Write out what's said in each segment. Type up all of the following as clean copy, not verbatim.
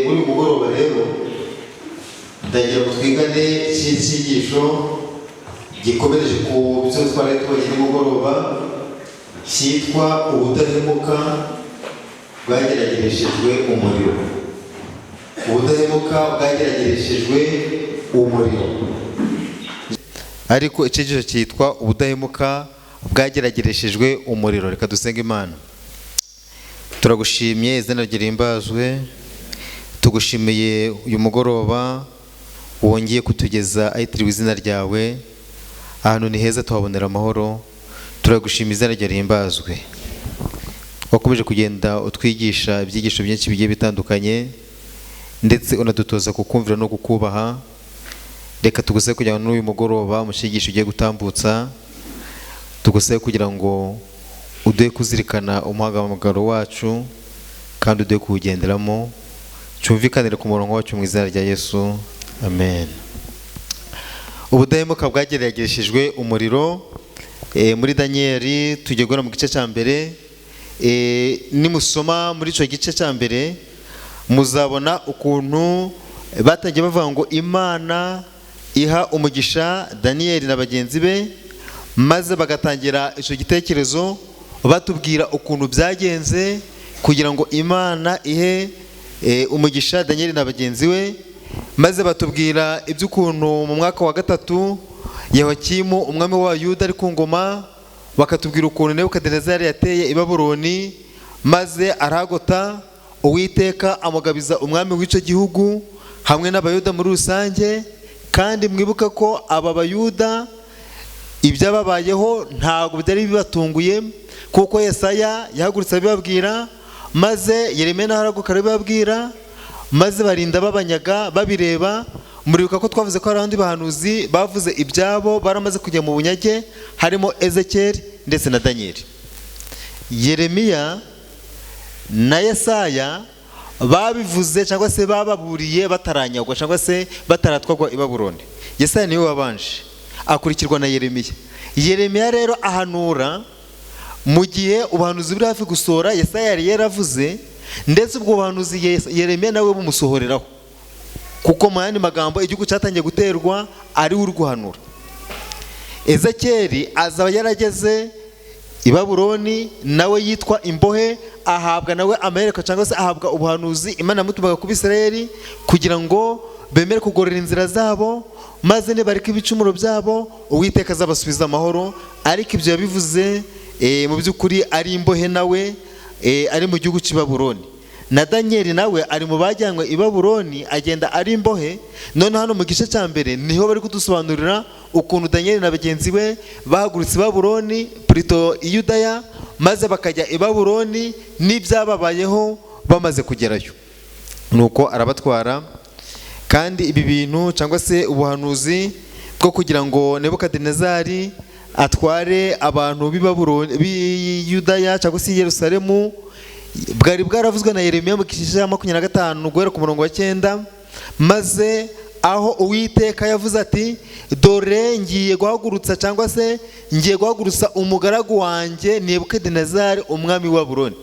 muri mugoroba rero ndagira ngo twigane icyigisho gikomereje ku byo twari twagiye mugoroba cyitwa ubudahemuka bwageragereshejwe umuriro. Ubudahemuka bwageragereshejwe umuriro. Ariko icyigisho cyitwa ubudahemuka bwageragereshejwe umuriro. Reka dusenge Imana. Turagushimiye, izina ryawe rihimbazwe. Tugushimiye uyu mugoroba wongeye kutugeza ahitiriwe izina ryawe. Ahantu ni heza tuhabonera amahoro. Turagushimiye, izina ryawe rihimbazwe. Wakomeje kugenda utwigisha ibyigisho byinshi bigiye bitandukanye, ndetse unadutoza kukumvira no kukubaha. Reka tugusabe kugira ngo n'uyu mugoroba mu cyigisho ugiye gutambutsa, tugusabe kugira ngo uduhe kuzirikana umuhamagaro wacu kandi uduhe kuwugenderamo. Cyumvikanire ku murongo wacu mu izina rya Yesu, amen. Ubudahemuka bwageragereshejwe umuriro. Muri Daniyeli tugiye guhera mu gice cya mbere. Nimusoma muri icyo gice cya mbere muzabona ukuntu batangiye bavuga ngo Imana iha umugisha Daniyeli na bagenzi be, maze bagatangira icyo gitekerezo batubwira ukuntu byagenze kugira ngo Imana ihe umugisha Daniyeli na bagenzi we. Maze batubwira iby'ukuntu mu mwaka wa gatatu Yehoyakimu umwami w'Abayuda ari ku ngoma, bakatubwira ukuntu Nebukadinezari yateye i Babuloni maze aragota. Uwiteka amugabiza umwami w'icyo gihugu hamwe n'Abayuda muri rusange. Kandi mwibuka ko aba Bayuda ibyababayeho ntabwo byari bibatunguye, kuko Yesaya yahagurutse abibabwira, maze Yeremiya n'aharaguka arabibabwira, maze barinda babanyaga babireba. Muribuka ko twavuze ko hari abandi bahanuzi bavuze ibyabo baramaze kujya mu bunyage, harimo Ezekiyeli ndetse na Daniyeli. Yeremiya na Yesaya babivuze cyangwa se bababuriye bataranyagwa cyangwa se bataratwagwa i Babuloni. Yesaya niwe wabanje, akurikirwa na Yeremiya. Yeremiya rero ahanura mu gihe ubuhanuzi buri hafi gusohora. Yesaya yari yaravuze, ndetse ubwo buhanuzi Yeremiya nawe bumusohoreraho, kuko mu yandi magambo igihugu cyatangiye guterwa ari uri guhanura. Ezekiyeli azaba yarageze i Babuloni, nawe yitwa imbohe, ahabwa nawe amahereko cyangwa se ahabwa ubuhanuzi Imana yamutumaga ku Bisirayeli kugira ngo bemere kugorora inzira zabo, maze nibareka ibicumuro byabo Uwiteka azabasubiza amahoro. Ariko ibyo yabivuze mu by'ukuri ari imbohe, nawe ari mu gihugu cy'i Babuloni. Na Daniyeli nawe ari mu bajyanywe i Babuloni, agenda ari imbohe. None hano mu gice cya mbere niho bari kudusobanurira ukuntu Daniyeli na bagenzi be bahagurutse i Babuloni, Plutôt i Yudaya, maze bakajya i Babuloni n'ibyababayeho bamaze kugerayo. Nuko arabatwara. Kandi ibi bintu cyangwa se ubuhanuzi bwo kugira ngo Nebukadinezari atware abantu b'i Babuloni, b'i Yudaya cyangwa se i Yerusalemu, bwari bwaravuzwe na Yeremiya mu gice cya 25 guhera ku murongo wa 9. Maze aho Uwiteka yavuze ati, dore ngiye guhagurutsa cyangwa se ngiye guhagurutsa umugaragu wanjye Nebukadinezari umwami wa Babuloni.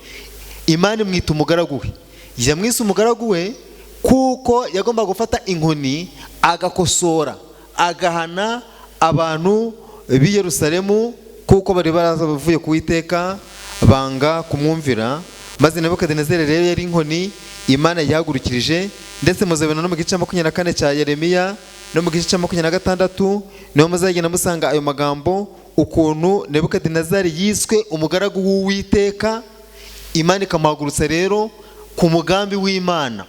Imana imwita umugaragu we. Yamwise umugaragu we kuko yagomba gufata inkoni agakosora, agahana abantu b'i Yerusalemu, kuko bari baravuye ku Uwiteka banga kumwumvira. Maze Nebukadinezari rero yari inkoni Imana yahagurukirije. Ndetse muzabona no mu gice cya 24 cya Yeremiya no mu gice cya 26 niho muzagenda musanga ayo magambo, ukuntu Nebukadinezari yiswe umugaragu w'Uwiteka. Imana ikamuhagurutsa rero ku mugambi w'Imana.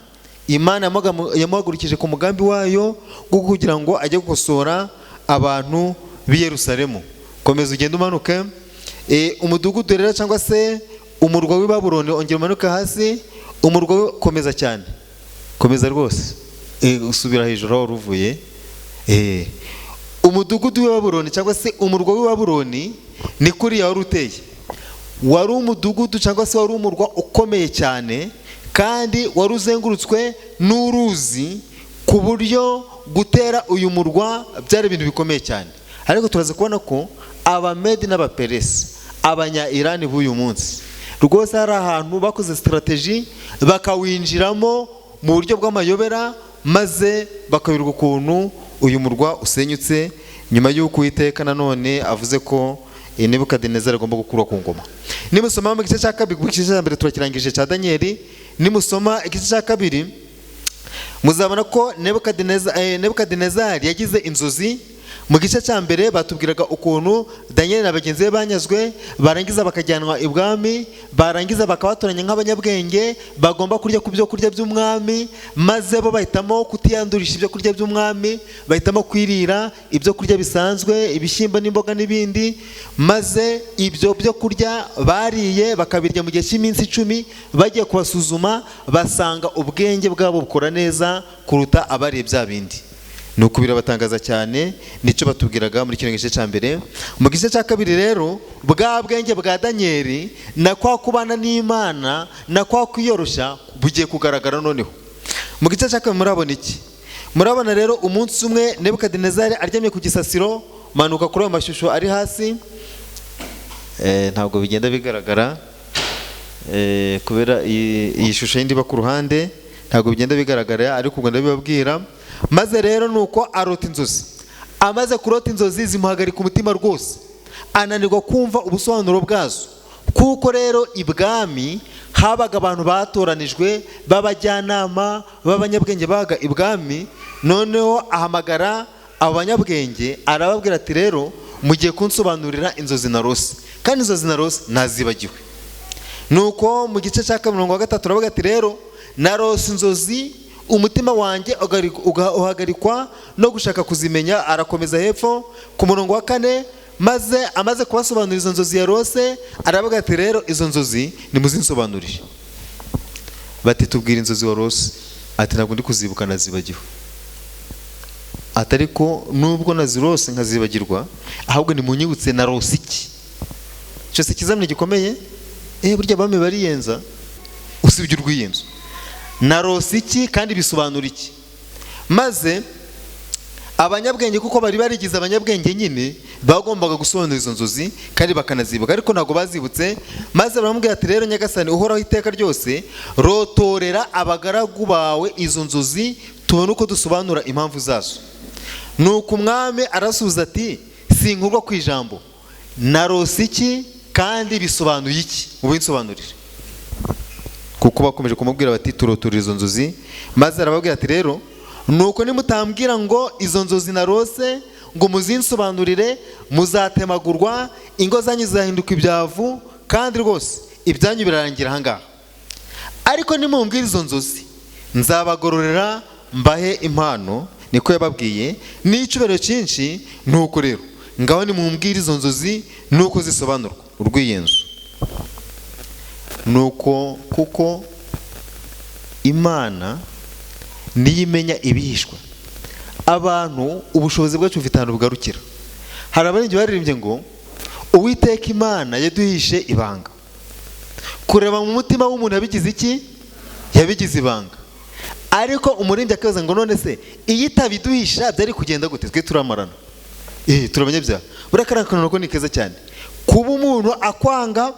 Imana yamuhagurukije ku mugambi wayo wo kugira ngo ajye gukosora abantu b'i Yerusalemu. Komeza ugende umanuke. Umudugudu rero cyangwa se umurwa w'i Babuloni ongera umanuka hasi. Umurwa we komeza cyane, komeza rwose, usubira hejuru aho ruvuye. Umudugudu w'i Babuloni cyangwa se umurwa w'i Babuloni ni kuriya wari uteye. Wari umudugudu cyangwa se wari umurwa ukomeye cyane, kandi wari uzengurutswe n'uruzi, ku buryo gutera uyu murwa byari ibintu bikomeye cyane. Ariko turaza kubona ko Abamedi n'Abaperesi, Abanya-Irani b'uyu munsi, rwose hari ahantu bakoze strategy bakawinjiramo mu buryo bw'amayobera, maze bakayoberwa ukuntu uyu murwa usenyutse nyuma y'uko Uwiteka nanone avuze ko Nebukadinezari agomba gukurwa ku ngoma. Nimusoma mu gice cya kabiri, ku gice cya mbere turakirangije cya Danieli, nimusoma igice cya kabiri muzabona ko Nebukadinezari yagize inzozi. Mu gice cya mbere batubwiraga ukuntu Daniel na bagenzi be banyazwe, barangiza bakajyanwa ibwami, barangiza bakabatoranya nk'abanyabwenge bagomba kurya ku byo kurya by'umwami, maze bo bahitamo kutiyandurisha ibyo kurya by'umwami, bahitamo kwirira ibyo kurya bisanzwe, ibishyimbo n'imboga n'ibindi. Maze ibyo byo kurya bariye bakabirya mu gihe cy'iminsi 10, bagiye kubasuzuma basanga ubwenge bwabo bukora neza kuruta abariye bya bindi. Nuko birabatangaza cyane, nicyo batubwiraga muri kino gice cya mbere. Mu gice cya kabiri rero, bwa bwenge bwa Danieli na kwa kubana n'Imana na kwa kwiyoroshya bugiye kugaragara noneho. Mu gice cya kabiri murabona iki? Murabona rero umunsi umwe Nebukadinezari aryamye ku gisasiro, manuka kuri ayo mashusho ari hasi. Ntabwo bigenda bigaragara kubera iyi shusho yindi ba ku ruhande, ntabwo bigenda bigaragara, ariko ubwo ndabibabwira. Maze rero nuko arota inzozi. Amaze kurota inzozi zimuhagarika umutima rwose, ananirwa kumva ubusobanuro bwazo, kuko rero ibwami habaga abantu batoranijwe b'abajyanama b'abanyabwenge baga ibwami. Noneho ahamagara abanyabwenge arababwira ati rero mugiye kunsobanurira inzozi narose, kandi inzozi narose nazibagiwe. Nuko mu gice cya 23 aravuga ati rero narose inzozi, umutima wanjye uhagarikwa no gushaka kuzimenya. Arakomeza hepfo ku murongo wa 4, maze amaze kubasobanurira izo nzozi yarose aravuga ati rero izo nzozi nimuzinsobanurire. Bati tubwire inzozi warose. Ati ntabwo ndi kuzibuka, nazibagiwe. Ati ariko nubwo nazirose nkazibagirwa, ahubwo nimunyibutse narose iki. Cyose ikizamini gikomeye. Burya bame bariyenza usibye urwiyenzo. Narose iki kandi bisobanura iki? Maze abanyabwenge, kuko bari barigize abanyabwenge nyine, bagombaga gusobanura izo nzozi kandi bakanazibuka, ariko ntabwo bazibutse. Maze baramubwira ati rero Nyagasani uhoraho iteka ryose, rotorera abagaragu bawe izo nzozi tubone uko dusobanura impamvu zazo. Nuko umwami arasubiza ati sinkurwa ku ijambo, narose iki kandi bisobanuye iki, mubinsobanurire. Kuko bakomeje kumubwira bati turotorera izo nzozi. Maze arababwira ati rero nuko nimutambwira ngo izo nzozi narose ngo muzinsobanurire, muzatemagurwa, ingo zanyu zizahinduka ibyavu, kandi rwose ibyanyu birarangira ahangaha. Ariko nimumbwira izo nzozi nzabagororera mbahe impano, niko yababwiye, n'icyubahiro cyinshi. Nuko rero ngaho nimumbwira izo nzozi nuko zisobanurwa. Urwiyenzo. Nuko kuko Imana niyo imenya ibihishwa, abantu ubushobozi bwacu bufite ahantu bugarukira. Hari abaririmbyi baririmbye ngo Uwiteka Imana yaduhishe ibanga. Kureba mu mutima w'umuntu yabigize iki? Yabigize ibanga. Ariko umuririmbyi akabaza ngo none se iyo itabiduhisha byari kugenda gute? Twe turamarana. Turabanyabyaha. Burakarakana ko ni keza cyane. Kuba umuntu akwanga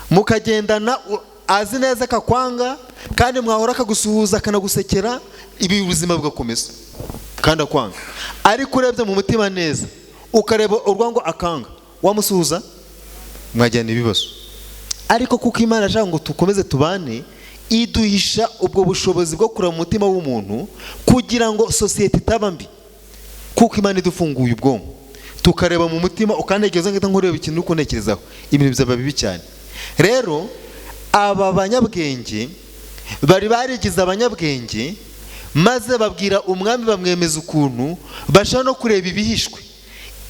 mukagendana azi neza akakwanga, kandi mwahora akagusuhuza akanagusekera, ibi ubuzima bugakomeza kandi akwanga. Ariko urebye mu mutima neza ukareba urwango akanga, wamusuhuza mwajyana ibibazo. Ariko kuko Imana ashaka ngo tukomeze tubane, iduhisha ubwo bushobozi bwo kureba mu mutima w'umuntu kugira ngo sosiyete itaba mbi. Kuko Imana idufunguye ubwonko tukareba mu mutima, ukantekereza ngo nkureba ikintu uko ntekerezaho, ibintu bizaba bibi cyane. Rero aba banyabwenge bari barigize abanyabwenge, maze babwira umwami, bamwemeza ukuntu bashaka no kureba ibihishwe.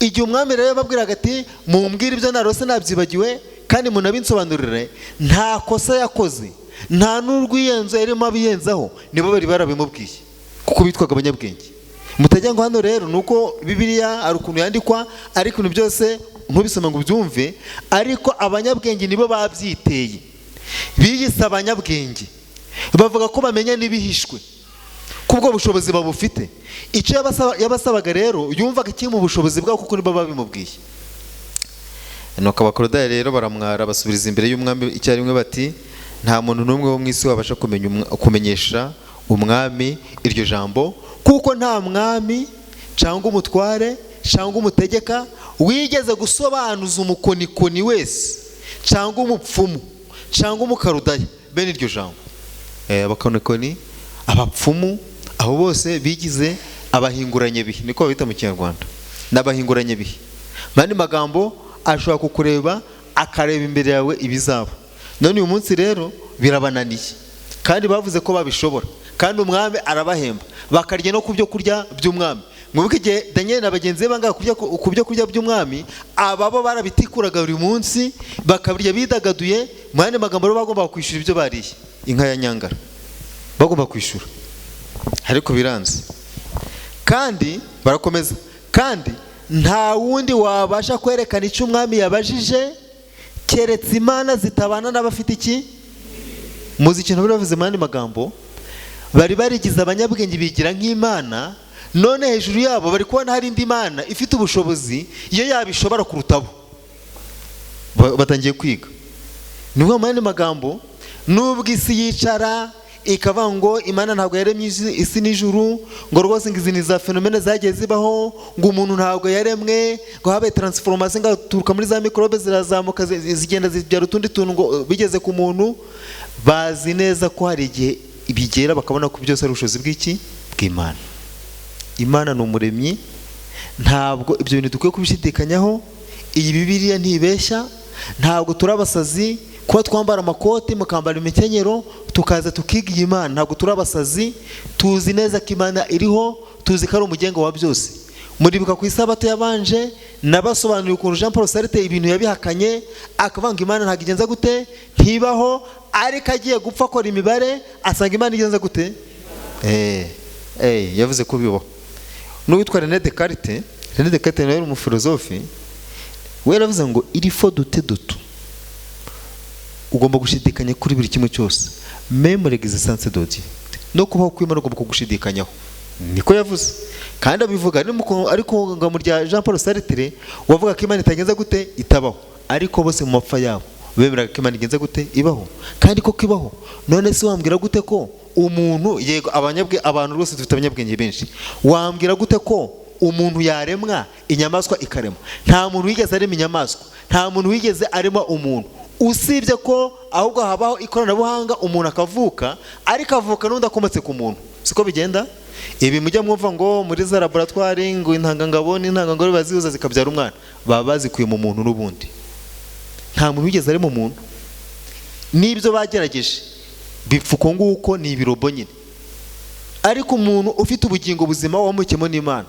Igihe umwami rero babwiraga ati mumbwire ibyo narose nabyibagiwe kandi munabinsobanurire, nta kosa yakoze, nta n'urwiyenzo yarimo abiyenzaho, nibo bari barabimubwiye kuko bitwaga abanyabwenge. Mutajya ngo hano rero nuko Bibiliya ari ukuntu yandikwa, ariko ibintu byose ntubisoma ngo ubyumve. Ariko abanyabwenge nibo babyiteye, biyise abanyabwenge, bavuga ko bamenya n'ibihishwe kubwo bushobozi babufite. Icyo yabasabaga rero yumvaga kiri mu bushobozi bwabo kuko nibo babimubwiye. Nuko Abakolodayi rero baramwara, basubiriza imbere y'umwami icyarimwe bati nta muntu n'umwe wo mu isi wabasha kumenyesha umwami iryo jambo, kuko nta mwami cyangwa umutware cyangwa umutegeka wigeze gusobanuza umukonikoni wese cyangwa umupfumu cyangwa umukarudaya bene iryo jambo. Abakonikoni, abapfumu, abo bose bigize abahinguranye bihe, niko babita mu Kinyarwanda, n'abahinguranye bihe. Mandi magambo ashobora kukureba akareba imbere yawe ibizaba. None uyu munsi rero birabananiye, kandi bavuze ko babishobora, kandi umwami arabahemba bakarya no ku byo kurya by'umwami. Mwibuke igihe Daniel na bagenzi be banga ku byo kurya by'umwami, ababo barabitikuraga buri munsi bakabirya bidagaduye. Mandi magambo rero bagomba kwishyura ibyo bariye, inka ya nyangara bagomba kwishyura, ariko biranze. Kandi barakomeza, kandi nta wundi wabasha kwerekana icyo umwami yabajije keretse imana zitabana n'abafite iki. Muzi ikintu bari bavuze mandi magambo, bari barigize abanyabwenge bigira nk'imana, none hejuru yabo bari kubona hari indi mana ifite ubushobozi iyo yabishobora kurutabo. Batangiye kwiga. Nubwo mandi magambo, nubwo isi yicara ikavuga ngo imana ntabwo yaremye isi n'ijuru, ngo rwose izi ni za fenomene zagiye zibaho, ngo umuntu ntabwo yaremwe, ngo habaye transformation, ngaturuka muri za microbe zirazamuka zigenda zibyara utundi tuntu ngo bigeze ku muntu. Bazi neza ko hari igihe bigera bakabona ko byose ari ubushobozi bw'iki, bw'Imana. Imana ni umuremyi, ntabwo ibyo bintu dukwiye kubishidikanyaho. Iyi Bibiliya ntibeshya, ntabwo turabasazi kuba twambara amakoti mukambara imikenyero tukaza tukiga iyi Imana. Ntabwo turabasazi, tuzi neza ko Imana iriho, tuzi ko ari umugenga wa byose. Muribuka ku isabato yabanje nabasobanuriye ukuntu Jean Paul Sartre ibintu yabihakanye, akavuga ngo Imana ntabwo igenza gute, ntibaho, ariko agiye gupfa akora imibare asanga Imana igenza gute. Yavuze ko bibaho. N'uwitwa René Descartes, René Descartes nawe umufilozofi, we yaravuze ngo il faut douter de tout. Ugomba gushidikanya kuri buri kimwe cyose, même l'existence de Dieu. No kubaho kw'Imana ugomba kugushidikanyaho, niko yavuze. Kandi abivuga ariko ngo mu rya Jean Paul Sartre wavuga ko Imana itagenza gute, itabaho, ariko bose mu mapfa yabo bemeraga ko Imana igenza gute, ibaho. Kandi ko kibaho, none se wambwira gute ko umuntu, yego abantu rwose dufite abanyabwenge benshi, wambwira gute ko umuntu yaremwa inyamaswa ikarema? Nta muntu wigeze arema inyamaswa, nta muntu wigeze arema umuntu, usibye ko ahubwo habaho ikoranabuhanga umuntu akavuka, ariko avuka n'undi akometse ku muntu. Siko bigenda? Ibi mujya mwumva ngo muri za laboratoire ngo intangangabo n'intangangore bazihuza zikabyara umwana, baba bazikuye mu muntu n'ubundi. Nta muntu wigeze arema umuntu. N'ibyo bagerageje bipfuko nguko ni ibirobo nyine, ariko umuntu ufite ubugingo buzima wamukemo n'Imana.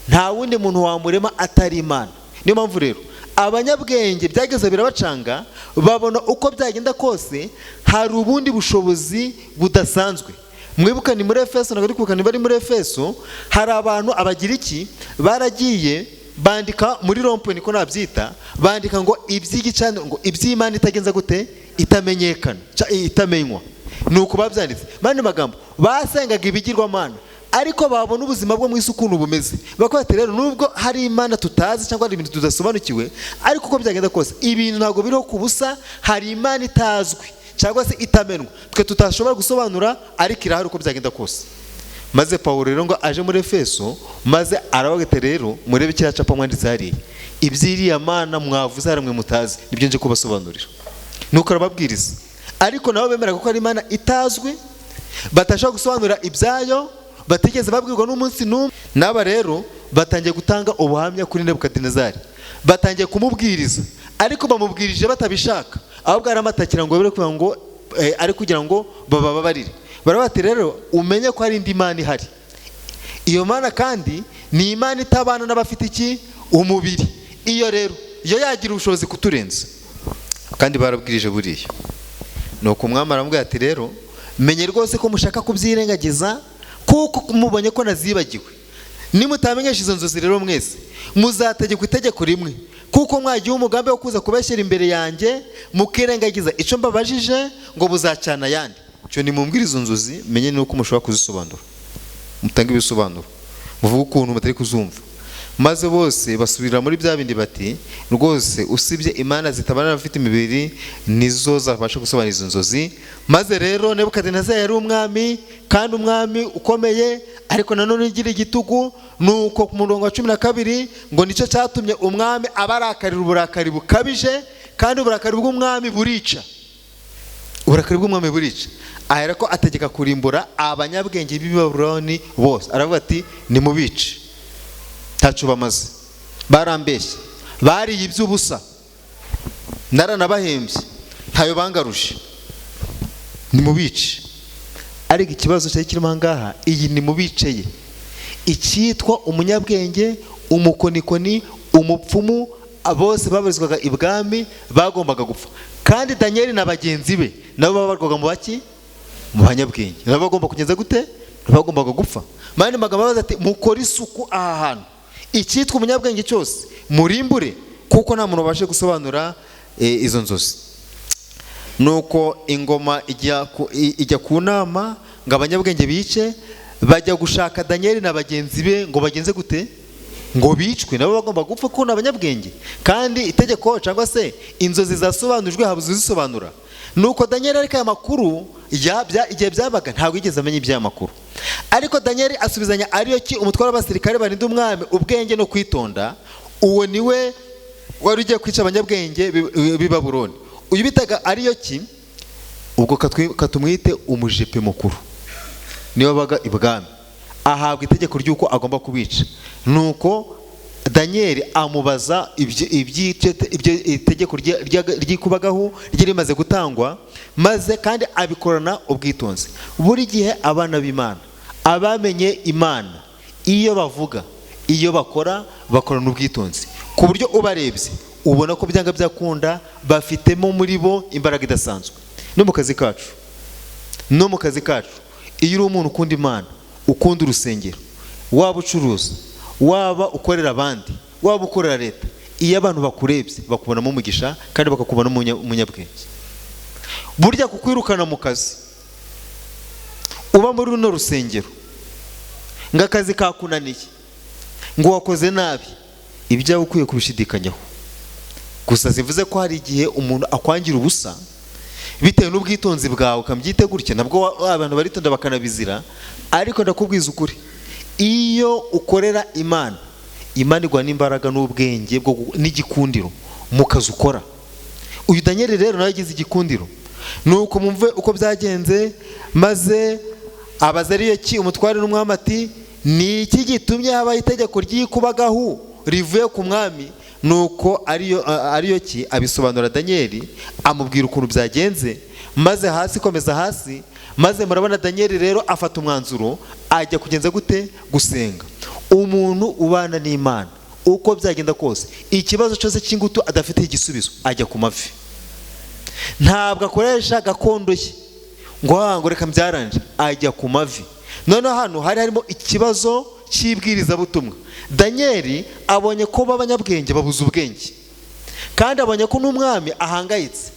Nta wundi muntu wamurema atari Imana. Niyo mpamvu rero abanyabwenge byageze birabacanga, babona uko byagenda kose hari ubundi bushobozi budasanzwe. Mwibuka ni muri Efeso, nagari kubuka ni bari muri Efeso, hari abantu Abagiriki baragiye bandika muri rompe, niko nabyita, bandika ngo iby'igicano, ngo iby'Imana itagenza gute, itamenyekana, itamenywa. Nuko babyanditse. Mandi magambo, basengaga ibigirwamana, ariko babona ubuzima bwo mu isi ukuntu bumeze, bakubata rero nubwo hari Imana tutazi cyangwa hari ibintu tudasobanukiwe, ariko uko byagenda kose ibintu ntabwo biriho ku busa. Hari Imana itazwi cyangwa se itamenwa, twe tutashobora gusobanura, ariko irahari uko byagenda kose. Maze Pawulo rero ngo aje muri Efeso, maze arabagete rero murebe kiriya capa mwanditse hariya, iby'iriya Mana mwavuze hari mwe mutazi, nibyo nje kubasobanurira. Nuko arababwiriza, ariko nabo bemera ko ari Imana itazwi, batashobora gusobanura ibyayo, batigeze babwirwa n'umunsi n'umwe. N'aba rero batangiye gutanga ubuhamya kuri Nebukadinezari, batangiye kumubwiriza, ariko bamubwirije batabishaka, ahubwo aramatakira ngo bere kugira ngo ari kugira ngo bababarire. Barabati rero umenye ko hari indi Mana ihari. Iyo Mana kandi ni Imana itabana n'abafite iki, umubiri. Iyo rero iyo yagira ubushobozi kuturenza, kandi barabwirije buriya. Nuko umwami arambwira ati rero menye rwose ko mushaka kubyirengagiza, kuko mubonye ko nazibagiwe. Nimutamenyesha izo nzozi rero mwese muzategekwa itegeko rimwe, kuko mwagiye umugambi wo kuza kubeshyera imbere yanjye mukirengagiza icyo mbabajije, ngo buzacana ayandi. Cyo nimumbwire izo nzozi, menye nuko mushobora kuzisobanura, mutange ibisobanuro, muvuge ukuntu mutari kuzumva. maze bose basubira muri bya bindi bati rwose usibye imana zitabana n'abafite imibiri nizo zabasha gusobanura izo nzozi. Maze rero Nebukadinezari yari umwami kandi umwami ukomeye ariko nanone ugira igitugu. Nuko ku murongo wa 12 ngo nicyo cyatumye umwami abarakarira uburakari bukabije, kandi uburakari bw'umwami burica. Uburakari bw'umwami burica, ahera ko ategeka kurimbura abanyabwenge b'i Babuloni bose. Aravuga ati nimubice, tacu bamaze, barambeshye, bariye iby'ubusa, naranabahembye, ntayo bangarushe, nimubice. Ariko ikibazo cyari kirimo ahangaha, iyi nimubiceye icyitwa umunyabwenge, umukonikoni, umupfumu, bose babarizwaga ibwami bagombaga gupfa. Kandi Daniel na bagenzi be nabo babarwaga mu baki, mu banyabwenge, nabo bagomba kugenza gute, bagombaga gupfa. Mani magambo baza ati mukora isuku aha hantu, icyitwa umunyabwenge cyose murimbure, kuko nta muntu ubashe gusobanura izo nzozi. Nuko ingoma ijya ku nama ngo abanyabwenge bice, bajya gushaka Daniel na bagenzi be ngo bagenze gute, ngo bicwe, nabo bagomba gupfa kuko ni abanyabwenge. Kandi itegeko cyangwa se inzozi zasobanujwe habuze uzisobanura. Nuko Daniel ariko aya makuru igihe byabaga ntabwo yigeze amenya iby'aya makuru. Ariko Daniel asubizanya Ariyoki umutware w'abasirikare barinda umwami ubwenge no kwitonda. Uwo niwe wari ugiye kwica abanyabwenge b'i Babuloni. Uyu bitaga Ariyoki, ubwo katumwite umujepe mukuru, niwe baga ibwami, ahabwa itegeko ry'uko agomba kubica. Nuko Daniel amubaza itegeko ryikubagaho ryari rimaze gutangwa, maze kandi abikorana ubwitonzi. Buri gihe abana b'Imana, abamenye Imana, iyo bavuga, iyo bakora, bakorana ubwitonzi, ku buryo ubarebye ubona ko byanga byakunda bafitemo muri bo imbaraga idasanzwe. No mu kazi kacu, iyo uri umuntu ukunda Imana, ukunda urusengero, waba ucuruza, waba ukorera abandi, waba ukorera leta, iyo abantu bakurebye bakubonamo umugisha kandi bakakubona umunyabwenge. Burya kukwirukana mu kazi, uba muri runo rusengero, ngo akazi kakunaniye, ngo wakoze nabi, ibyawe ukwiye kubishidikanyaho. Gusa zivuze ko hari igihe umuntu akwangira ubusa bitewe n'ubwitonzi bwawe ukambyite gutya, nabwo abantu baritonda bakanabizira. Ariko ndakubwiza ukuri, iyo ukorera Imana, Imana igwa n'imbaraga n'ubwenge n'igikundiro mu kazi ukora. Uyu Daniel rero nawe yagize igikundiro. Nuko mumve uko byagenze, maze abaza Ariyoki umutware n'umwami ati ni iki gitumye habaho itegeko ryikubagaho rivuye ku mwami? Nuko Ariyoki abisobanura Daniel, amubwira ukuntu byagenze, maze hasi komeza hasi. Maze murabona Daniel rero afata umwanzuro, ajya kugenza gute, gusenga. Umuntu ubana n'Imana uko byagenda kose, ikibazo cyose cy'ingutu adafite igisubizo, ajya ku mavi. Ntabwo akoresha gakondo ye ngo reka mbyaranje, ajya ku mavi. None hano harimo ikibazo cy'ibwiriza butumwa. Daniel abonye ko b'abanyabwenge babuze ubwenge, kandi abonye ko n'umwami ahangayitse,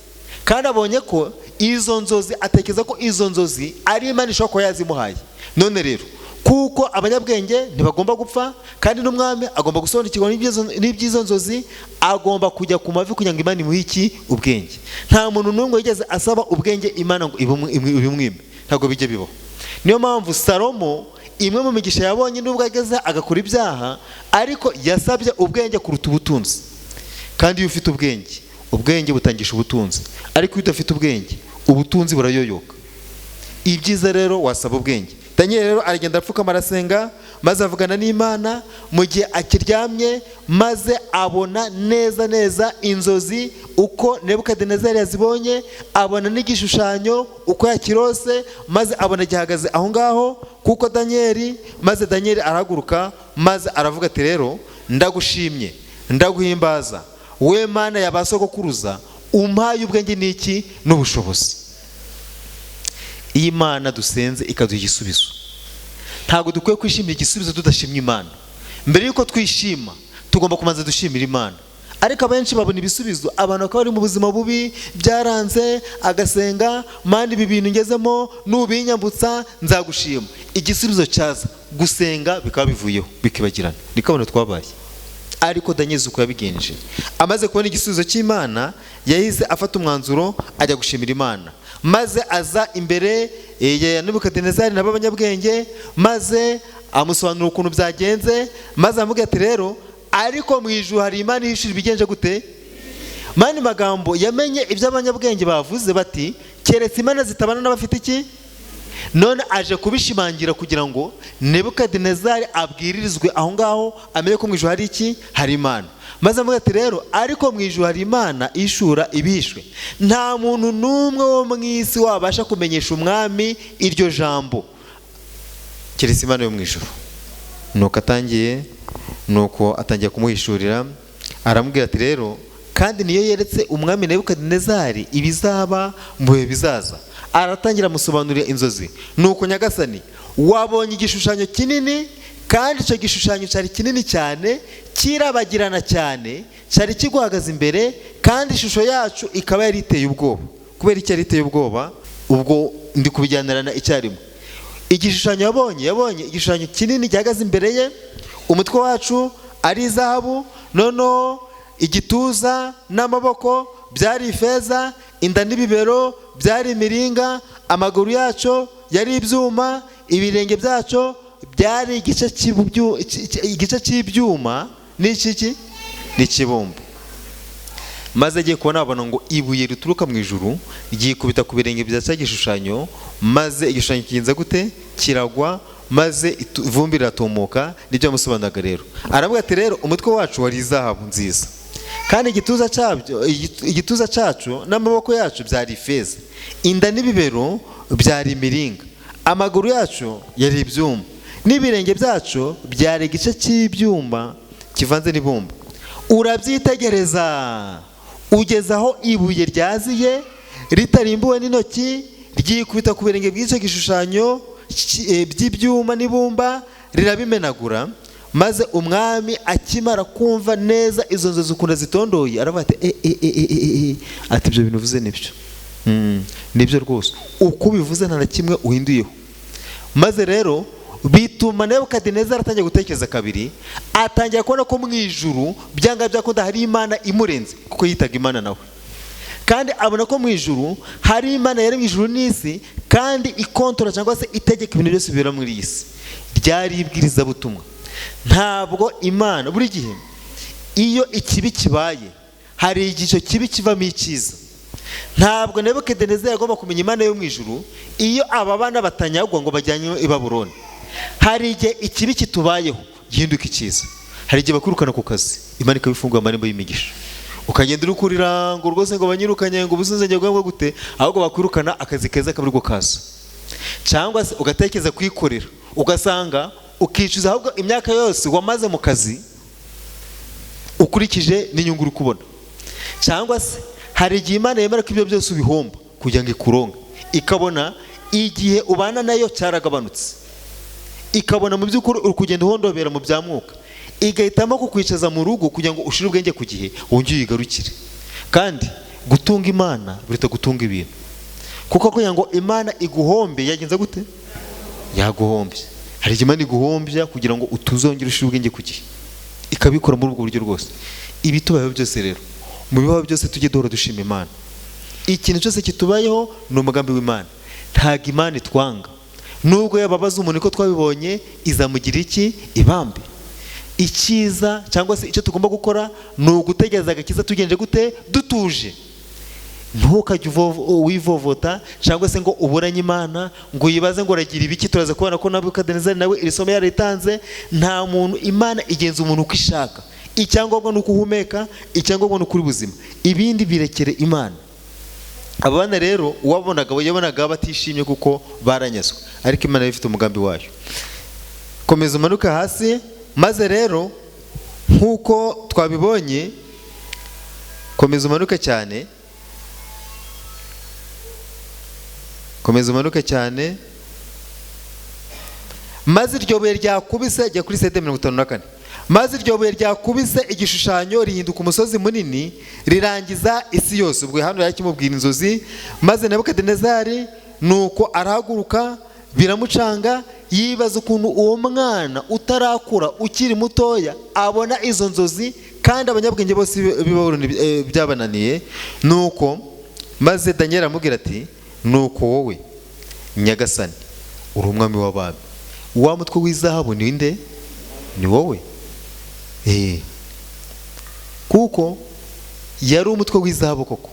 kandi abonye ko izo nzozi, atekereza ko izo nzozi ari Imana ishobora kuba yazimuhaye. None rero kuko abanyabwenge ntibagomba gupfa, kandi n'umwami agomba gusobanukirwa n'iby'izo nzozi, agomba kujya ku mavi kugira ngo Imana imuhe iki, ubwenge. Nta muntu n'umwe yigeze asaba ubwenge Imana ngo ibimwime, ntabwo bijye bibaho. Niyo mpamvu Salomo, imwe mu migisha yabonye nubwo ageze agakora ibyaha, ariko yasabye ubwenge kuruta ubutunzi. Kandi iyo ufite ubwenge butangisha ubutunzi, ariko iyo udafite ubwenge, ubutunzi burayoyoka. Ibyiza rero wasaba ubwenge. Daniel rero aragenda apfukama arasenga, maze avugana n'Imana mu gihe akiryamye, maze abona neza inzozi uko Nebukadinezari yazibonye, abona n'igishushanyo uko yakirose, maze abona gihagaze aho ngaho kuko maze Daniel arahaguruka, maze aravuga ati rero ndagushimye, ndaguhimbaza, we Mana y'abasogokuruza, umpaye ubwenge n'iki n'ubushobozi. Iyi Mana dusenze ikaduha igisubizo. Ntabwo dukwiye kwishimira igisubizo tudashimye Imana. Mbere yuko twishima, tugomba kumanza dushimira Imana. Ariko abenshi babona ibisubizo, abantu bakaba bari mu buzima bubi, byaranze, agasenga, Mana ibi bintu ngezemo nubinyambutsa nzagushima. Igisubizo cyaza, gusenga bikaba bivuyeho, bikibagirana. Niko abantu twabaye. ariko Daniel uko yabigenje, amaze kubona igisubizo cy'Imana yahise afata umwanzuro ajya gushimira Imana, maze aza imbere ya Nebukadinezari n'abanyabwenge, maze amusobanurira ukuntu byagenze, maze amubwira ati rero ariko mu ijuru hari Imana ihishira ibigenje gute. Mani magambo yamenye ibyo abanyabwenge bavuze bati keretse Imana zitabana n'abafite iki. None aje kubishimangira kugira ngo Nebukadinezari abwiririzwe aho ngaho, amenye ko mu ijuru hari iki, hari Imana. Maze amubwira ati rero ariko mu ijuru hari Imana ishura ibishwe, nta muntu n'umwe wo mu isi wabasha kumenyesha umwami iryo jambo keretse Imana yo mu ijuru. Nuko atangiye kumuhishurira, aramubwira ati rero kandi niyo yeretse umwami Nebukadinezari ibizaba mu bihe bizaza. Aratangira amusobanurira inzozi. Nuko nyagasani, wabonye igishushanyo kinini, kandi icyo gishushanyo cyari kinini cyane, kirabagirana cyane, cyari kiguhagaze imbere, kandi ishusho yacu ikaba yari iteye ubwoba. Kubera iki yari iteye ubwoba? Ubwo ndi kubijyanirana icyarimwe. Igishushanyo yabonye igishushanyo kinini gihagaze imbere ye, umutwe wacu ari izahabu, noneho igituza n'amaboko byari ifeza, inda n'ibibero byari imiringa, amaguru yacu yari ibyuma, ibirenge byacu byari igice cy'ibyuma n'ikibumba. Maze agiye kubona abona ngo ibuye rituruka mu ijuru ryikubita ku birenge bya cya gishushanyo, maze igishushanyo kigenza gute, kiragwa, maze ivumbi riratumuka. Nibyo yamusobanuraga rero. Aravuga ati rero umutwe wacu wari izahabu nziza, kandi igituza cyacu n'amaboko yacu byari ifeza, inda n'ibibero byari imiringa, amaguru yacu yari ibyuma, n'ibirenge byacu byari igice cy'ibyuma kivanze n'ibumba. Urabyitegereza ugeze aho ibuye ryaziye ritarimbuwe n'intoki, ryikubita ku birenge by'icyo gishushanyo by'ibyuma n'ibumba, rirabimenagura. Maze umwami akimara kumva neza izo nzozi ukuntu zitondoye, aravuga ati ati ibyo bintu uvuze nibyo, nibyo rwose, uko bivuze nta na kimwe uhinduyeho. Maze rero bituma Nebukadinezari atangiye gutekereza kabiri, atangiye kubona ko mu ijuru byanga byakunda hari Imana imurenze, kuko yitaga Imana nawe, kandi abona ko mu ijuru hari Imana yari mu ijuru n'isi, kandi ikontora cyangwa se itegeka ibintu byose bibera muri iyi si. Ryari ibwirizabutumwa. Ntabwo Imana buri gihe iyo ikibi kibaye hari igice kibi kivamo icyiza. Ntabwo Nebukadinezari agomba kumenya Imana yo mu ijuru iyo aba bana batanyagwa ngo bajyanye i Babuloni. Hari igihe ikibi kitubayeho gihinduka icyiza. Hari igihe bakwirukana ku kazi, Imana ikabifungura amarembo y'imigisha, ukagenda uri kurira ngo rwose ngo banyirukanye ngo ubusunze njye bwo gute, ahubwo bakwirukana akazi keza kabirwo kaza. Cyangwa se ugatekereza kwikorera, ugasanga ukicuza ahubwo imyaka yose wamaze mu kazi ukurikije n'inyungu uri kubona. Cyangwa se hari igihe Imana yemera ko ibyo byose ubihomba kugira ngo ikuronke, ikabona igihe ubana nayo cyaragabanutse, ikabona mu by'ukuri uri kugenda uhondobera mu bya mwuka, igahitamo kukwicaza mu rugo kugira ngo ushire ubwenge ku gihe wongere uyigarukire. Kandi gutunga Imana biruta gutunga ibintu, kuko kugira ngo Imana iguhombe yagenza gute, yaguhombye. Hari igihe Imana iguhombya kugira ngo utuzongere ushire ubwenge ku gihe, ikabikora muri ubwo buryo rwose. Ibi tubayeho byose rero, mu bibaho byose tujye duhora dushima Imana. Ikintu cyose kitubayeho ni umugambi w'Imana. Ntabwo Imana itwanga, nubwo yababaza umuntu ko twabibonye, izamugira iki, ibambe. Icyiza cyangwa se icyo tugomba gukora ni ugutegereza agakiza tugenje gute, dutuje. Ntukajye wivovota cyangwa se ngo uburanye Imana ngo yibaze ngo uragira ibiki. Turaza kubona ko Nebukadinezari nawe iri somo yaritanze. Nta muntu Imana igenza umuntu uko ishaka. Icyangombwa ni uko uhumeka, icyangombwa ni uko uri buzima, ibindi birekere Imana. Aba bana rero yabonaga batishimye kuko baranyazwe, ariko Imana ifite umugambi wayo. Komeza umanuka hasi. Maze rero nk'uko twabibonye, komeza umanuke cyane, komeza umanuke cyane. Maze iryo buye ryakubise, jya kuri sede 54. Maze iryo buye ryakubise igishushanyo rihinduka umusozi munini, rirangiza isi yose. Ubwo hano yari kimubwira inzozi. Maze Nebukadinezari nuko arahaguruka, biramucanga, yibaza ukuntu uwo mwana utarakura ukiri mutoya abona izo nzozi, kandi abanyabwenge bose b'i Babuloni byabananiye. Nuko maze Daniel amubwira ati nuko wowe nyagasani uri umwami w'abami, wa mutwe w'izahabu ni nde? Ni wowe. Kuko yari umutwe w'izahabu koko,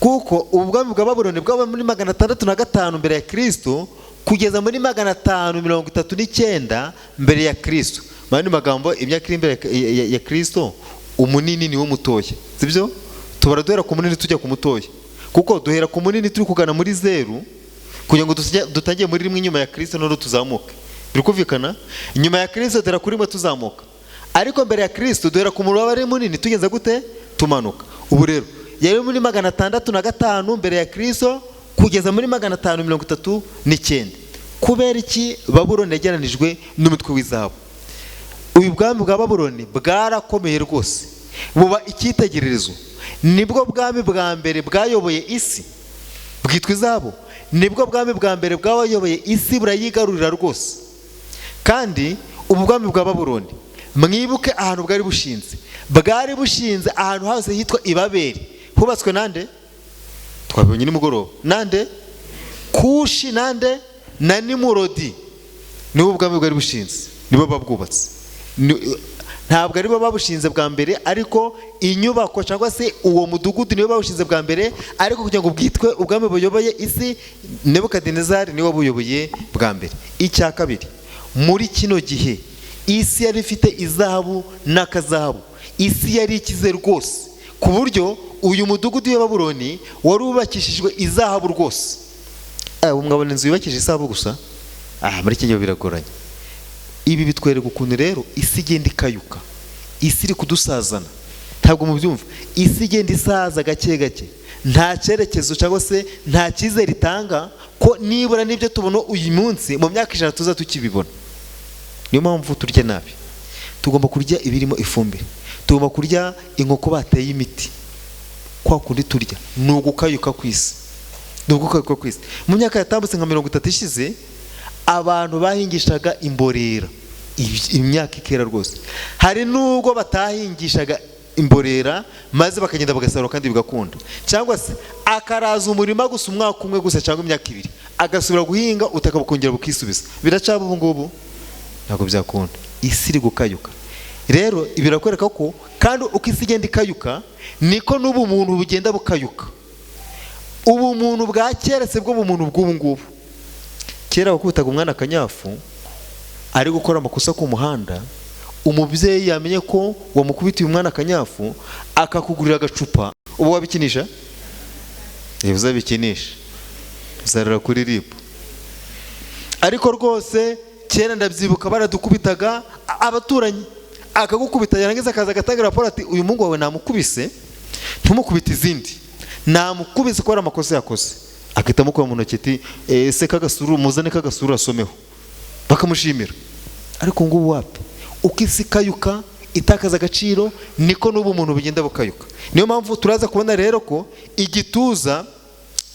kuko ubwami bwa Babuloni bwaba muri 605 mbere ya Kristo kugeza muri 539 mbere ya Kristo. Mani magambo, imyaka iri imbere ya Kristo umunini ni wo mutoya, sibyo? Tubara duhera ku munini tujya ku mutoya, kuko duhera ku munini turi kugana muri 0 kugira ngo dutangiye muri rimwe nyuma ya Kristo no tuzamuke. Biri kuvikana? Nyuma ya Kristo duhera kuri rimwe tuzamuka, ariko mbere ya Kristo duhera ku murwa wari munini tugeza gute? Tumanuka. Ubu rero yari muri 605 mbere ya Kristo kugeza muri 539. Kubera iki Babuloni yageranijwe n'umutwe w'izahabu? Uyu bwami bwa Babuloni bwarakomeye rwose, buba icyitegererezo. Nibwo bwami bwa mbere bwayoboye isi, bwitwa izahabu. Nibwo bwami bwa mbere bwayoboye isi, burayigarurira rwose. Kandi ubu bwami bwa Babuloni, mwibuke ahantu bwari bushinze. Bwari bushinze ahantu hose hitwa Ibabeli. Hubatswe nande? Twabonye nimugoroba. Nande? Kushi. Nande? Na Nimurodi. Nibo bwami bwari bushinze, nibo babwubatse. Ntabwo ari bo babushinze bwa mbere, ariko inyubako cyangwa se uwo mudugudu nibo babushinze bwa mbere, ariko kugira ngo bwitwe ubwami buyoboye isi, Nebukadinezari niwe buyoboye bwa mbere. Icya kabiri, muri kino gihe isi yari ifite izahabu n'akazahabu. Isi yari ikize rwose, ku buryo uyu mudugudu wa Babuloni wari ubakishijwe izahabu rwose. Mwabona inzu yubakishije izahabu gusa? Muri iki gihe biragoranye. Ibi bitwereka ukuntu rero isi igenda ikayuka, isi iri kudusazana. Ntabwo mubyumva? Isi igenda isaza gake gake, nta cyerekezo cyangwa se nta cyizere itanga ko nibura n'ibyo tubona uyu munsi mu myaka 100 tuza tukibibona. Niyo mpamvu turya nabi. Tugomba kurya ibirimo ifumbire, tugomba kurya inkoko bateye imiti. Kwa kundi turya ni ugukayuka kw'isi, ni ugukayuka kw'isi. Mu myaka yatambutse nka 30 ishize, abantu bahingishaga imborera imyaka ikera rwose. Hari nubwo batahingishaga imborera maze bakagenda bagasarura kandi bigakunda, cyangwa se akaraza umurima gusa umwaka umwe gusa cyangwa imyaka 2 agasubira guhinga utaka bukongera bukisubiza. Biracaba ubu ngubu? Ntabwo byakunda. Isi iri gukayuka. Rero birakwereka ko kandi uko isi igenda ikayuka niko n'ubu umuntu bugenda bukayuka. Ubu umuntu bwa kera se bwo umuntu bw'ubu ngubu. Kera wakubitaga umwana akanyafu ari gukora amakosa ku muhanda, umubyeyi yamenye ko wamukubitiye umwana akanyafu akakugurira agacupa, ubu wabikinisha? Uzabikinisha, uzarara kuri RIB. Ariko rwose kera ndabyibuka baradukubitaga, abaturanyi akagukubita yarangiza akaza agatanga raporo ati uyu mungu wawe namukubise, ntumukubite izindi, namukubise ko ari amakosa yakoze. Akita mukora mu ntoki ati se kagasuru muzane kagasuru asomeho, bakamushimira. Ariko ngubu wapi? Ukisi kayuka itakaza agaciro, niko n'ubu umuntu bigenda bukayuka. Niyo mpamvu turaza kubona rero ko igituza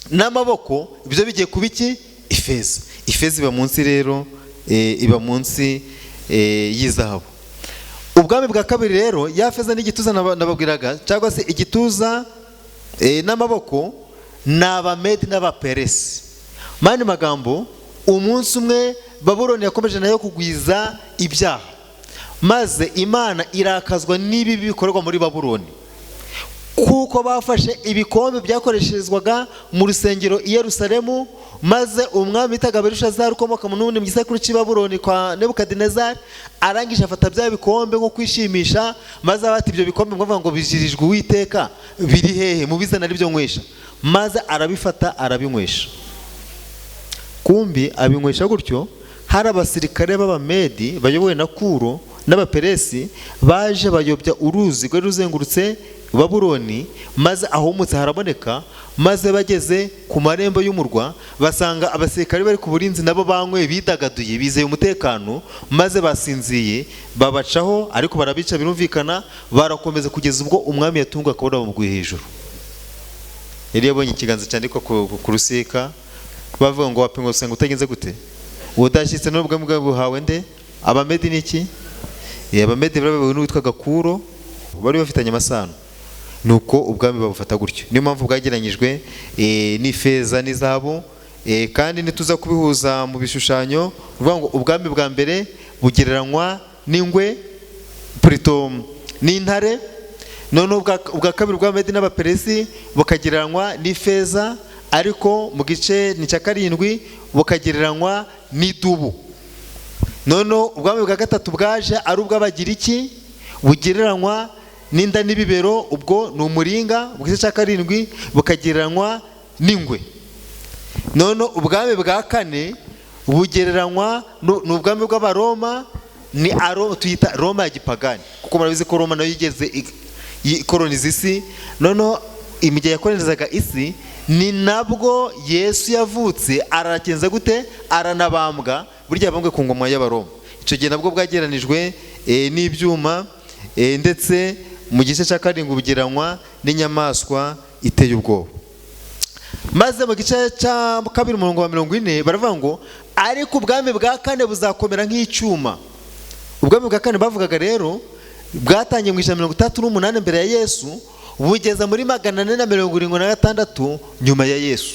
n'amaboko ibyo bigiye kuba iki? Ifeza. Ifeza iba munsi rero, iba munsi y'izahabu. Ubwami bwa kabiri rero, ya feza n'igituza nababwiraga, cyangwa se igituza n'amaboko, n'Abamedi n'Abaperesi. Mani magambo, umunsi umwe Babuloni yakomeje nayo kugwiza ibyaha, maze Imana irakazwa n'ibi bikorerwa muri Babuloni, kuko bafashe ibikombe byakoresherezwaga mu rusengero i Yerusalemu, maze umwami bitaga Belushazari ukomoka mu n'ubundi mu gisekuru cy'i Babuloni kwa Nebukadinezari arangije afata bya bikombe nko kwishimisha, maze abati ibyo bikombe ngo bijirijwe Uwiteka, biri hehe? Mubizana ari byo nywesha. Maze arabifata arabinywesha. Kumbi abinywesha gutyo, hari abasirikare b'Abamedi bayobowe na Kuro n'Abaperesi baje bayobya uruzi rwari ruzengurutse Babuloni, maze ahumutse haraboneka. Maze bageze ku marembo y'umurwa basanga abasirikare bari ku burinzi nabo banywe bidagaduye bizeye umutekano, maze basinziye babacaho, ariko barabica birumvikana. Barakomeza kugeza ubwo umwami yatunga akabona bamuguye hejuru. Yari yabonye ikiganza cyandikwa ku rusika, bavuga ngo wapimwe gusenga utagenze gute? udashyitse n'ubwami bwawe buhawe nde? Abamedi niki? Abamedi barabawe n'uwitwaga Kuro, bari bafitanye amasano, nuko ubwami babufata gutyo. Niyo mpamvu bwageranyijwe n'ifeza n'izahabu, kandi nituza kubihuza mu bishushanyo uvuga ngo ubwami bwa mbere bugereranywa n'ingwe plutôt n'intare, none ubwa kabiri bw'Abamedi n'Abaperesi bukagereranywa n'ifeza, ariko mu gice ni cya 7 bukagereranywa n'idubu. None ubwami bwa gatatu bwaje ari ubw'Abagiriki bugereranywa n'inda n'ibibero, ubwo ni umuringa, mu gice cya 7 bukagereranywa n'ingwe. None ubwami bwa kane bugereranywa n'ubwami bw'Abaroma, ni tuyita Roma ya gipagani, kuko murabizi ko Roma nayo yigeze ikoloniza isi. None igihe yakolonizaga isi ni nabwo Yesu yavutse, arakenza gute? Aranabambwa, burya yabambwe ku ngoma y'Abaroma. Icyo gihe nabwo bwageranijwe n'ibyuma, ndetse mu gice cya 7 bugereranywa n'inyamaswa iteye ubwoba. Maze mu gice cya 2 umurongo wa 40 baravuga ngo ariko ubwami bwa kane buzakomera nk'icyuma. Ubwami bwa kane bavugaga rero bwatangiye mu 138 mbere ya Yesu, bugeza muri 476 nyuma ya Yesu.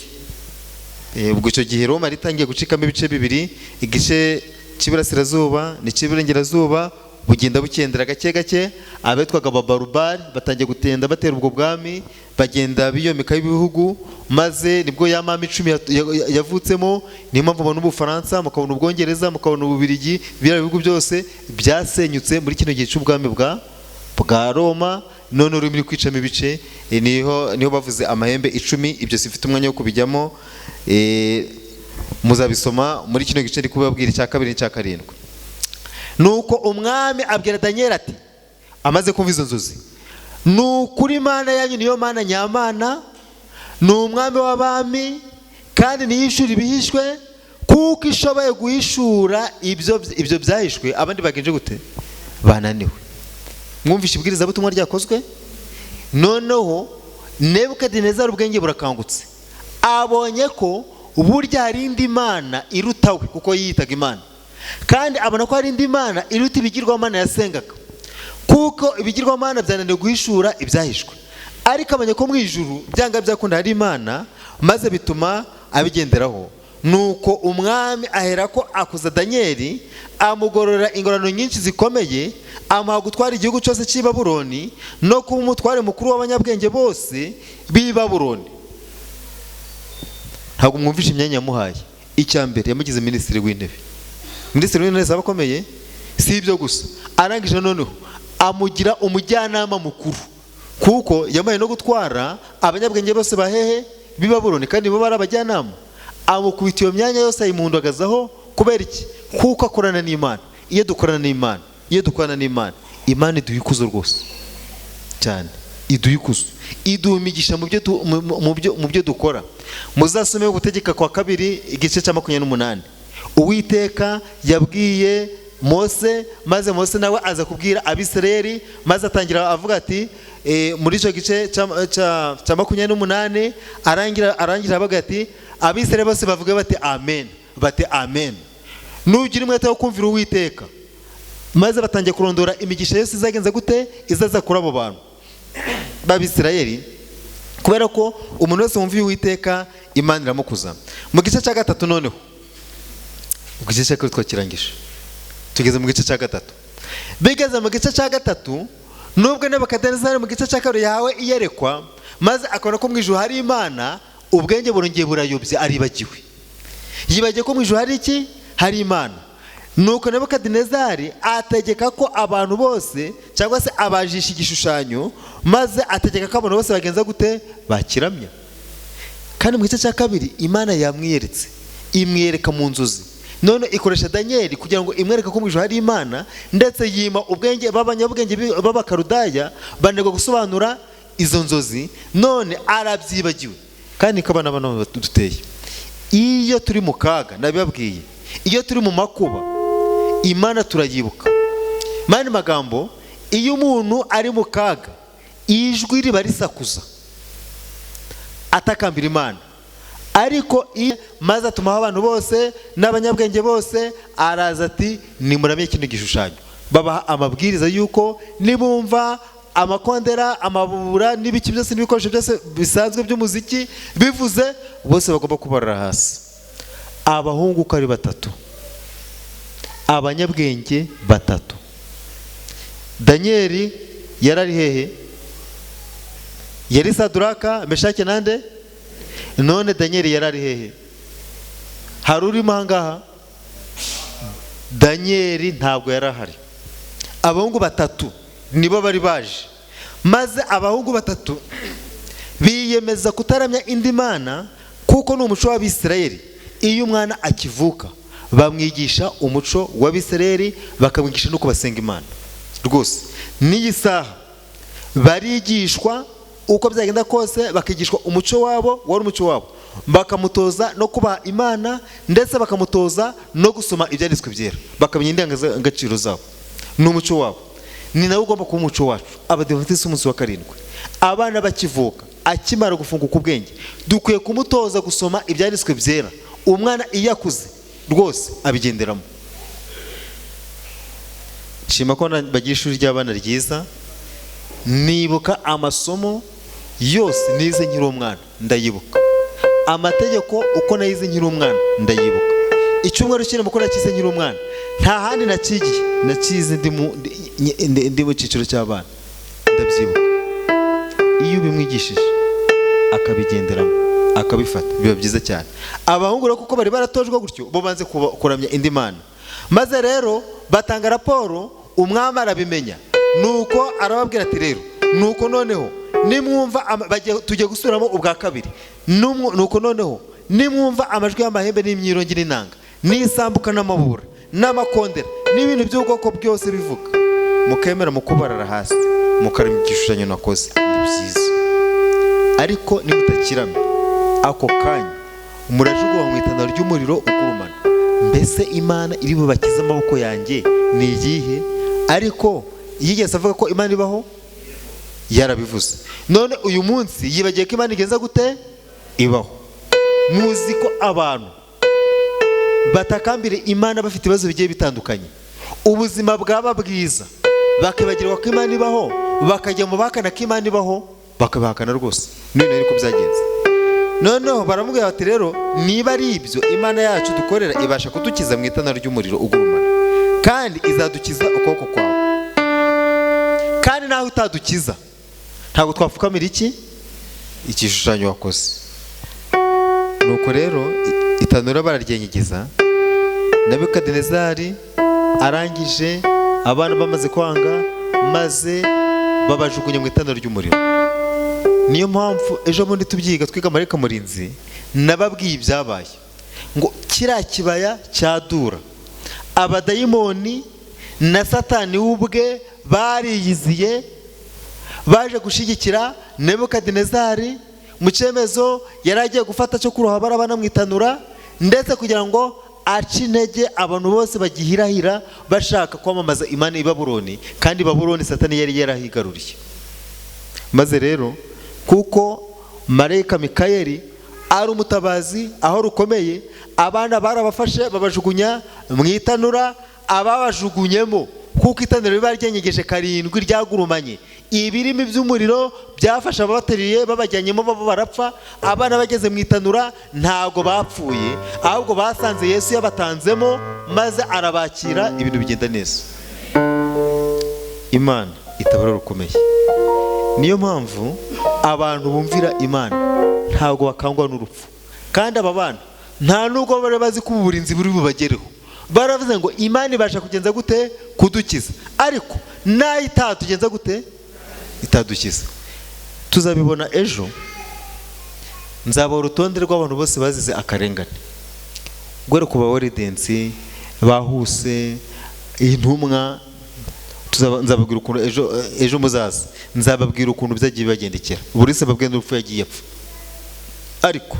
Ubwo icyo gihe Roma ritangiye gucikamo ibice bibiri, igice cy'iburasirazuba n'icy'iburengerazuba, bugenda bukendera gake gake. Abitwaga Ababarubari batangiye gutenda batera ubwo bwami, bagenda biyomekaho ibihugu, maze nibwo ya mami 10 yavutsemo. Niyo mpamvu mubona Ubufaransa, mukabona Ubwongereza, mukabona Ububiligi, biriya bihugu byose byasenyutse muri kino gihe cy'ubwami bwa Roma. None uri muri kwicamo ibice, niho bavuze amahembe 10. Ibyo sifite umwanya wo kubijyamo, muzabisoma muri kino gice ndi kubabwira icya 2 n'icya 7. Nuko umwami abwira Daniel ati, amaze kumva izo nzozi, nukuri Imana yanyu niyo Mana nyamana, ni umwami w'abami, kandi niyishura ibihishwe, kuko ishoboye guhishura ibyo byahishwe abandi bagenje gute? Bananiwe. Mwumvishe ibwiriza butumwa ryakozwe. Noneho Nebukadinezari ubwenge burakangutse, abonye ko burya hari indi mana irutawe, kuko yiyitaga Imana, kandi abona ko hari indi mana iruta ibigirwamana yasengaga, kuko ibigirwamana byananiwe guhishura ibyahishwe. Ariko abonye ko mu ijuru byanga byakunda hari Imana, maze bituma abigenderaho. Nuko umwami aherako akuza Danieli, amugorora ingorano nyinshi zikomeye, amuha gutwara igihugu cyose cy'i Babuloni, no kuba umutware mukuru w'abanyabwenge bose b'i Babuloni. Ntabwo mwumvishe imyanya yamuhaye. Icya mbere yamugize minisitiri w'intebe. Minisitiri w'intebe abakomeye, si ibyo gusa, arangije noneho amugira umujyanama mukuru, kuko yamaye no gutwara abanyabwenge bose bahehe b'i Babuloni, kandi bo bari abajyanama. Amukubita iyo myanya yose ayimuhundagazaho. Kubera iki? Kuko akorana n'Imana. Iyo dukorana n'Imana, Imana iduha ikuzo rwose cyane, iduha ikuzo, iduha imigisha mu byo dukora. Muzasome Gutegeka kwa 2 igice cya 28. Uwiteka yabwiye Mose, maze Mose nawe aza kubwira Abisirayeli, maze atangira avuga ati muri icyo gice cya 28 arangira avuga ati Abisirayeli bose bavuga bati amen, bati amen. Nugira umwete wo kumvira Uwiteka, maze batangiye kurondora imigisha yose izagenza gute? Izaza kuri abo bantu b'Abisirayeli, kubera ko umuntu wese wumviye Uwiteka Imana iramukuza. Mu gice cya 3 noneho, mu gice cya 2 twakirangije, tugeze mu gice cya 3. Bigeze mu gice cya 3, nubwo Nebukadinezari mu gice cya 2 yahawe iyerekwa, maze akabona ko mu ijuru hari Imana, ubwenge burongeye burayobye, aribagiwe. Yibagiye ko mu ijuru hari iki? Hari Imana. Nuko Nebukadinezari ategeka ko abantu bose, cyangwa se abajisha igishushanyo, maze ategeka ko abantu bose bagenza gute? Bakiramya. Kandi mu gice cya 2 Imana yamwiyeretse, imwereka mu nzozi. None ikoresha Danieli kugira ngo imwereke ko mu ijuru hari Imana, ndetse yima ubwenge b'abanyabwenge b'Abakarudaya banegwa gusobanura izo nzozi. None arabyibagiwe. Kandi kabana duteye, iyo turi mu kaga, nabibabwiye, iyo turi mu makuba, Imana turayibuka. Mani magambo, iyo umuntu ari mu kaga, ijwi riba risakuza atakambira Imana, ariko maze atumaho abantu bose n'abanyabwenge bose, araza ati nimuramye kino gishushanyo. Babaha amabwiriza yuko nibumva amakondera, amabura n'ibiki byose n'ibikoresho byose bisanzwe by'umuziki bivuze, bose bagomba kubarara hasi. Abahungu uko ari batatu, abanyabwenge batatu. Danieli yarari hehe? Yari Saduraka, Meshaki nande? None Danieli yarari hehe? Hari urimo ahangaha? Danieli ntabwo yarahari. Abahungu batatu nibo bari baje, maze abahungu batatu biyemeza kutaramya indi mana, kuko ni umuco w'Abisirayeli. Iyo umwana akivuka bamwigisha umuco w'Abisirayeli, bakamwigisha nuko basenga Imana. Rwose n'iyi saha barigishwa uko byagenda kose, bakigishwa umuco wabo, wari umuco wabo, bakamutoza no kubaha Imana, ndetse bakamutoza no gusoma ibyanditswe byera, bakamenya indangagaciro zabo. Ni umuco wabo, ni nawe ugomba kuba umuco wacu. Abadiventisi umunsi wa karindwi, abana bakivuka, akimara gufunguka ubwenge, dukwiye kumutoza gusoma ibyanditswe byera. Umwana iyo akuze rwose abigenderamo. Shima ko bagira ishuri ry'abana ryiza. Nibuka amasomo yose nize nkiri umwana, ndayibuka. Amategeko uko nayize nkiri umwana, ndayibuka. Icyumweru cy'inama uko nakize nkiri umwana, nta handi nakigiye, nakize ndi mu cyiciro cy'abana, ndabyibuka. Iyo bimwigishije akabigenderamo, akabifata, biba byiza cyane. Abahungu rero kuko bari baratojwe gutyo, bo banze kuramya indi mana, maze rero batanga raporo. Umwami arabimenya, nuko arababwira ati rero nuko noneho nimwumva tugiye gusubiramo ubwa kabiri. Nuko noneho nimwumva amajwi y'amahembe n'imyirongi n'inanga n'isambuka n'amabura n'amakondera n'ibintu by'ubwoko byose bivuga, mukemera mukubarara hasi, mukaramya igishushanyo nakoze, ni byiza. Ariko nimutakiramya, ako kanya murajugunywa mu itanura ry'umuriro ugurumana. Mbese Imana iri bubakize amaboko yanjye ni iyihe? Ariko yigeze avuga ko Imana ibaho? Yarabivuze. None uyu munsi yibagiye ko Imana igenza gute? Ibaho. Muzi ko abantu batakambire Imana bafite ibibazo bigiye bitandukanye, ubuzima bwaba bwiza, bakibagirwa ko Imana ibaho, bakajya mu bahakana ko Imana ibaho, bakabahakana rwose. None ariko byagenze. Noneho baramubwira bati rero niba ari ibyo, Imana yacu dukorera ibasha kudukiza mu itanura ry'umuriro ugurumana, kandi izadukiza ukuboko kwawe, kandi naho utadukiza ntabwo twapfukamira igishushanyo wakoze. Nuko rero itanura bararyenyegiza. Nebukadinezari arangije, abana bamaze kwanga, maze babajugunya mu itanura ry'umuriro. Niyo mpamvu ejo bundi tubyiga twiga Marayika Murinzi, nababwiye ibyabaye ngo kiriya kibaya cyadura, abadayimoni na Satani ubwe bariyiziye, baje gushyigikira Nebukadinezari mu cyemezo yari agiye gufata cyo kuroha barabana mu itanura, ndetse kugira ngo aca intege abantu bose bagihirahira bashaka kwamamaza Imana i Babuloni, kandi Babuloni Satani yari yarahigaruriye. Maze rero kuko Marayika Mikayeli ari umutabazi aho rukomeye, abana barabafashe babajugunya mu itanura. Ababajugunyemo, kuko itanura riba ryenyegeje karindwi ryagurumanye, ibirimi by'umuriro byafashe ababateriye babajyanyemo, babo barapfa. Abana bageze mu itanura ntago bapfuye, ahubwo basanze Yesu yabatanzemo, maze arabakira, ibintu bigenda neza. Imana itabara rukomeye. Niyo mpamvu abantu bumvira Imana ntago bakangwa n'urupfu, kandi aba bana nta nubwo bari bazi ko uburinzi buri bubagereho. Baravuze ngo Imana ibasha kugenza gute? Kudukiza. Ariko nayo itatugenza gute? Itadukiza. Tuzabibona ejo. Nzaba urutonde rw'abantu bose bazize akarengane, gwere kuba waridensi, bahuse, intumwa. Nzababwira ukuntu ejo muzaza, nzababwira ukuntu byagiye bagendekera. Buri wese babwiye n'urupfu yagiye apfa. Ariko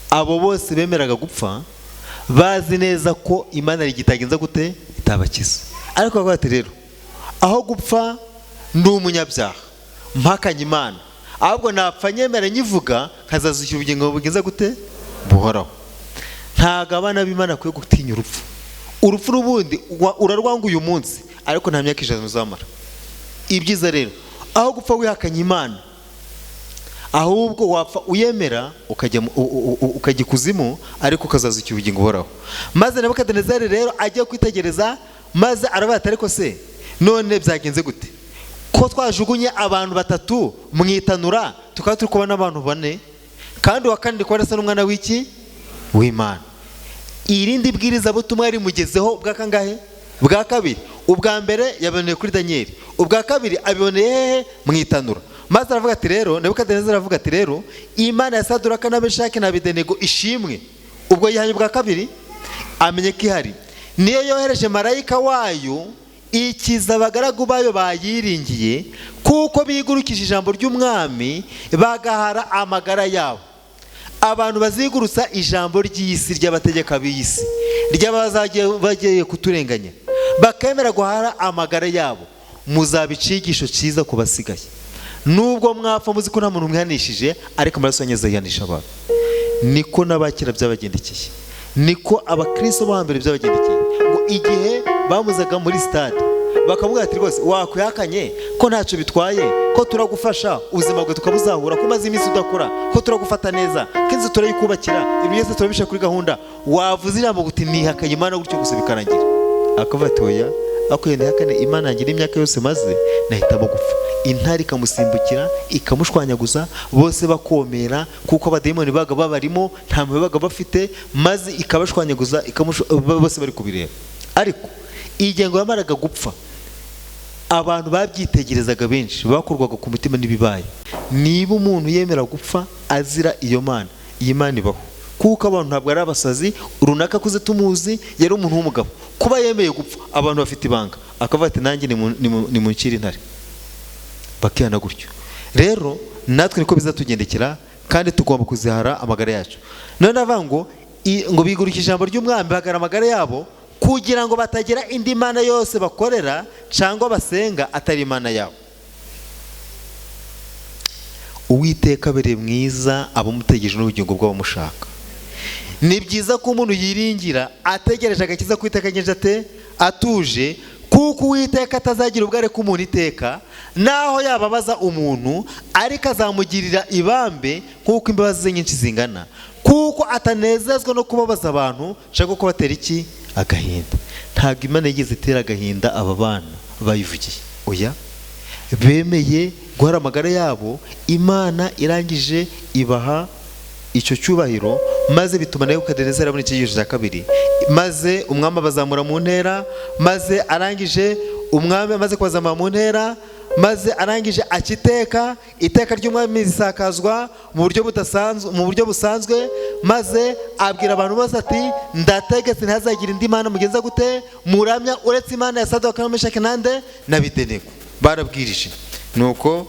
abo bose bemeraga gupfa bazi neza ko Imana rigitagenza gute? Itabakiza. Ariko bavuga ati rero aho gupfa ndi umunyabyaha, mpakanye Imana, ahubwo napfa nyemera nyivuga nkazazukira ubugingo bugenza gute buhoraho. Ntago abana b'Imana kwiye gutinya urupfu. Urupfu rubundi urarwanga uyu munsi ariko nta myaka 100 uzamara. Ibyiza rero aho gupfa wihakanye Imana, ahubwo wapfa uyemera ukajya kuzimu ariko ukazazukira ubugingo buhoraho. Maze Nebukadinezari rero agiye kwitegereza, maze arabata ariko se none byagenze gute ko twajugunye abantu 3 mwitanura tukaba turi kubona abantu 4 kandi wakandi ko arasa n'umwana w'iki w'Imana. Irindi bwiriza butumwa rimugezeho bwa kangahe? Bwa kabiri. Ubwa mbere yaboneye kuri Danieli, ubwa kabiri abiboneye hehe? Mwitanura. Maze aravuga ati rero, Nebukadinezari aravuga ati rero, Imana ya Saduraka na Meshaki na Abedenego ishimwe. Ubwo yihanye bwa kabiri amenye ko ihari, niyo yohereje marayika wayo ikiza abagaragu bayo bayiringiye, kuko bigurukije ijambo ry'umwami bagahara amagara yabo. Abantu bazigurutsa ijambo ry'isi ry'abategeka b'isi ry'abagiye kuturenganya bakemera guhara amagara yabo, muzabicigisho cyiza ku basigaye. Nubwo mwapfa muzi ko nta muntu mwihanishije, ariko amaraso yanyu azayihanisha abantu. Niko n'abakira byabagendekeye, niko abakristo bo hambere byabagendekeye. Ngo igihe bamuzaga muri stade bakavuga ati rwose wakwihakanye ko ntacyo bitwaye, ko turagufasha ubuzima bwe tukabuzahura, ko maze iminsi udakora, ko turagufata neza, ko inzu turayikubakira, ibintu byose turabisha kuri gahunda, wavuze ijambo guti nihakanye Imana gutyo gusa bikarangira. Akavuga ati oya, akwiye nihakane Imana yanjye n'imyaka yose maze nahitamo gupfa. Intare ikamusimbukira ikamushwanyaguza, bose bakomera kuko abadayimoni baga babarimo nta mwe baga bafite, maze ikabashwanyaguza bose bari kubireba. Ariko igengo yamaraga gupfa, abantu babyitegerezaga benshi bakurwaga ku mutima n'ibibaye. Niba umuntu yemera gupfa azira iyo Mana, iyi Mana ibaho, kuko abantu ntabwo ari abasazi runaka kuze tumuzi, yari umuntu w'umugabo. Kuba yemeye gupfa abantu bafite ibanga, akavuga ati nanjye ni muncira intare, bakihana gutyo. Rero natwe niko bizatugendekera, kandi tugomba kuzihara amagara yacu. None avuga ngo bigurukije ijambo ry'umwami bagara amagara yabo, kugira ngo batagira indi mana yose bakorera cyangwa basenga atari Imana yabo. Uwiteka abereye mwiza abamutegereje n'ubugingo bw'abamushaka. Ni byiza ko umuntu yiringira ategereje agakiza ku Uwiteka agenje ate atuje, kuko Uwiteka atazagira ubware ku muntu iteka, naho yababaza umuntu ariko azamugirira ibambe kuko imbabazi ze nyinshi zingana, kuko atanezezwa no kubabaza abantu cyangwa ko batera iki agahinda. Ntabwo Imana yigeze itera agahinda aba bana bayivugiye, oya, bemeye guhara amagara yabo. Imana irangije ibaha icyo cyubahiro, maze bituma Nebukadinezari abona icyigisho cya kabiri, maze umwami abazamura mu ntera, maze arangije umwami amaze kubazamura mu ntera, maze arangije akiteka iteka ry'umwami risakazwa mu buryo busanzwe, maze abwira abantu bose ati ndategetse ntihazagira indi mana mugenza gute muramya uretse Imana ya Saduraka na Meshaki na Abedenego. Barabwirije, nuko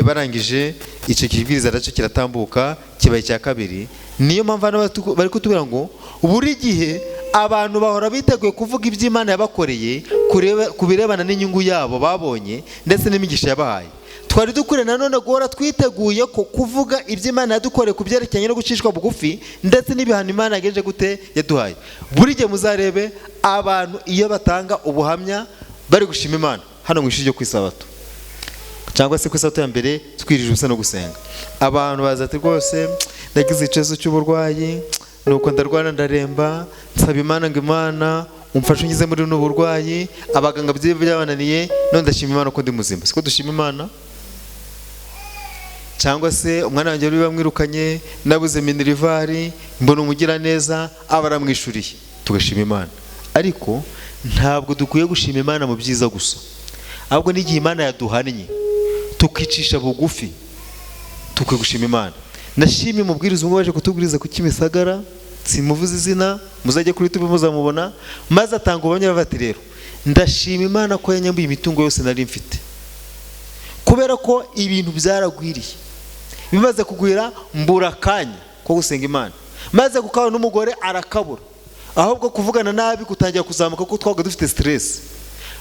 barangije icyo kibwiriza nacyo kiratambuka kibaye cya kabiri. Niyo mpamvu bari kutubwira ngo buri gihe abantu bahora biteguye kuvuga iby'Imana yabakoreye ku birebana n'inyungu yabo babonye ndetse n'imigisha yabahaye. Twari dukwiye nanone guhora twiteguye ko kuvuga iby'Imana yadukoreye ku byerekeranye no gucishwa bugufi ndetse n'ibihano Imana yagenje gute yaduhaye. Buri gihe muzarebe abantu iyo batanga ubuhamya bari gushima Imana hano mu ishuri ryo kwisabato cyangwa se kwisabato ya mbere twirije ubusa no gusenga, abantu baza ati rwose nagize ikibazo cy'uburwayi, nuko ndarwara ndaremba, nsaba Imana ngo Imana umfashe ungize muri buno burwayi, abaganga byabananiye, none ndashima Imana ko ndi muzima. Siko dushima Imana? Cyangwa se umwana wanjye wari bamwirukanye, nabuze minerivari, mbona umugira neza abaramwishuriye, tugashima Imana. Ariko ntabwo dukwiye gushima Imana mu byiza gusa, ahubwo n'igihe Imana yaduhannye tukicisha bugufi tukwiye gushima Imana. Nashimye umubwiriza umwe waje kutubwiriza ku Kimisagara, simuvuze izina, muzajye kuri YouTube muzamubona, maze atanga ubuhamya bati rero ndashima Imana ko yanyambuye imitungo yose nari mfite, kubera ko ibintu byaragwiriye, bimaze kugwira mbura akanya ko gusenga Imana, maze gukaba n'umugore arakabura, ahubwo kuvugana nabi gutangira kuzamuka kuko twaga dufite stress,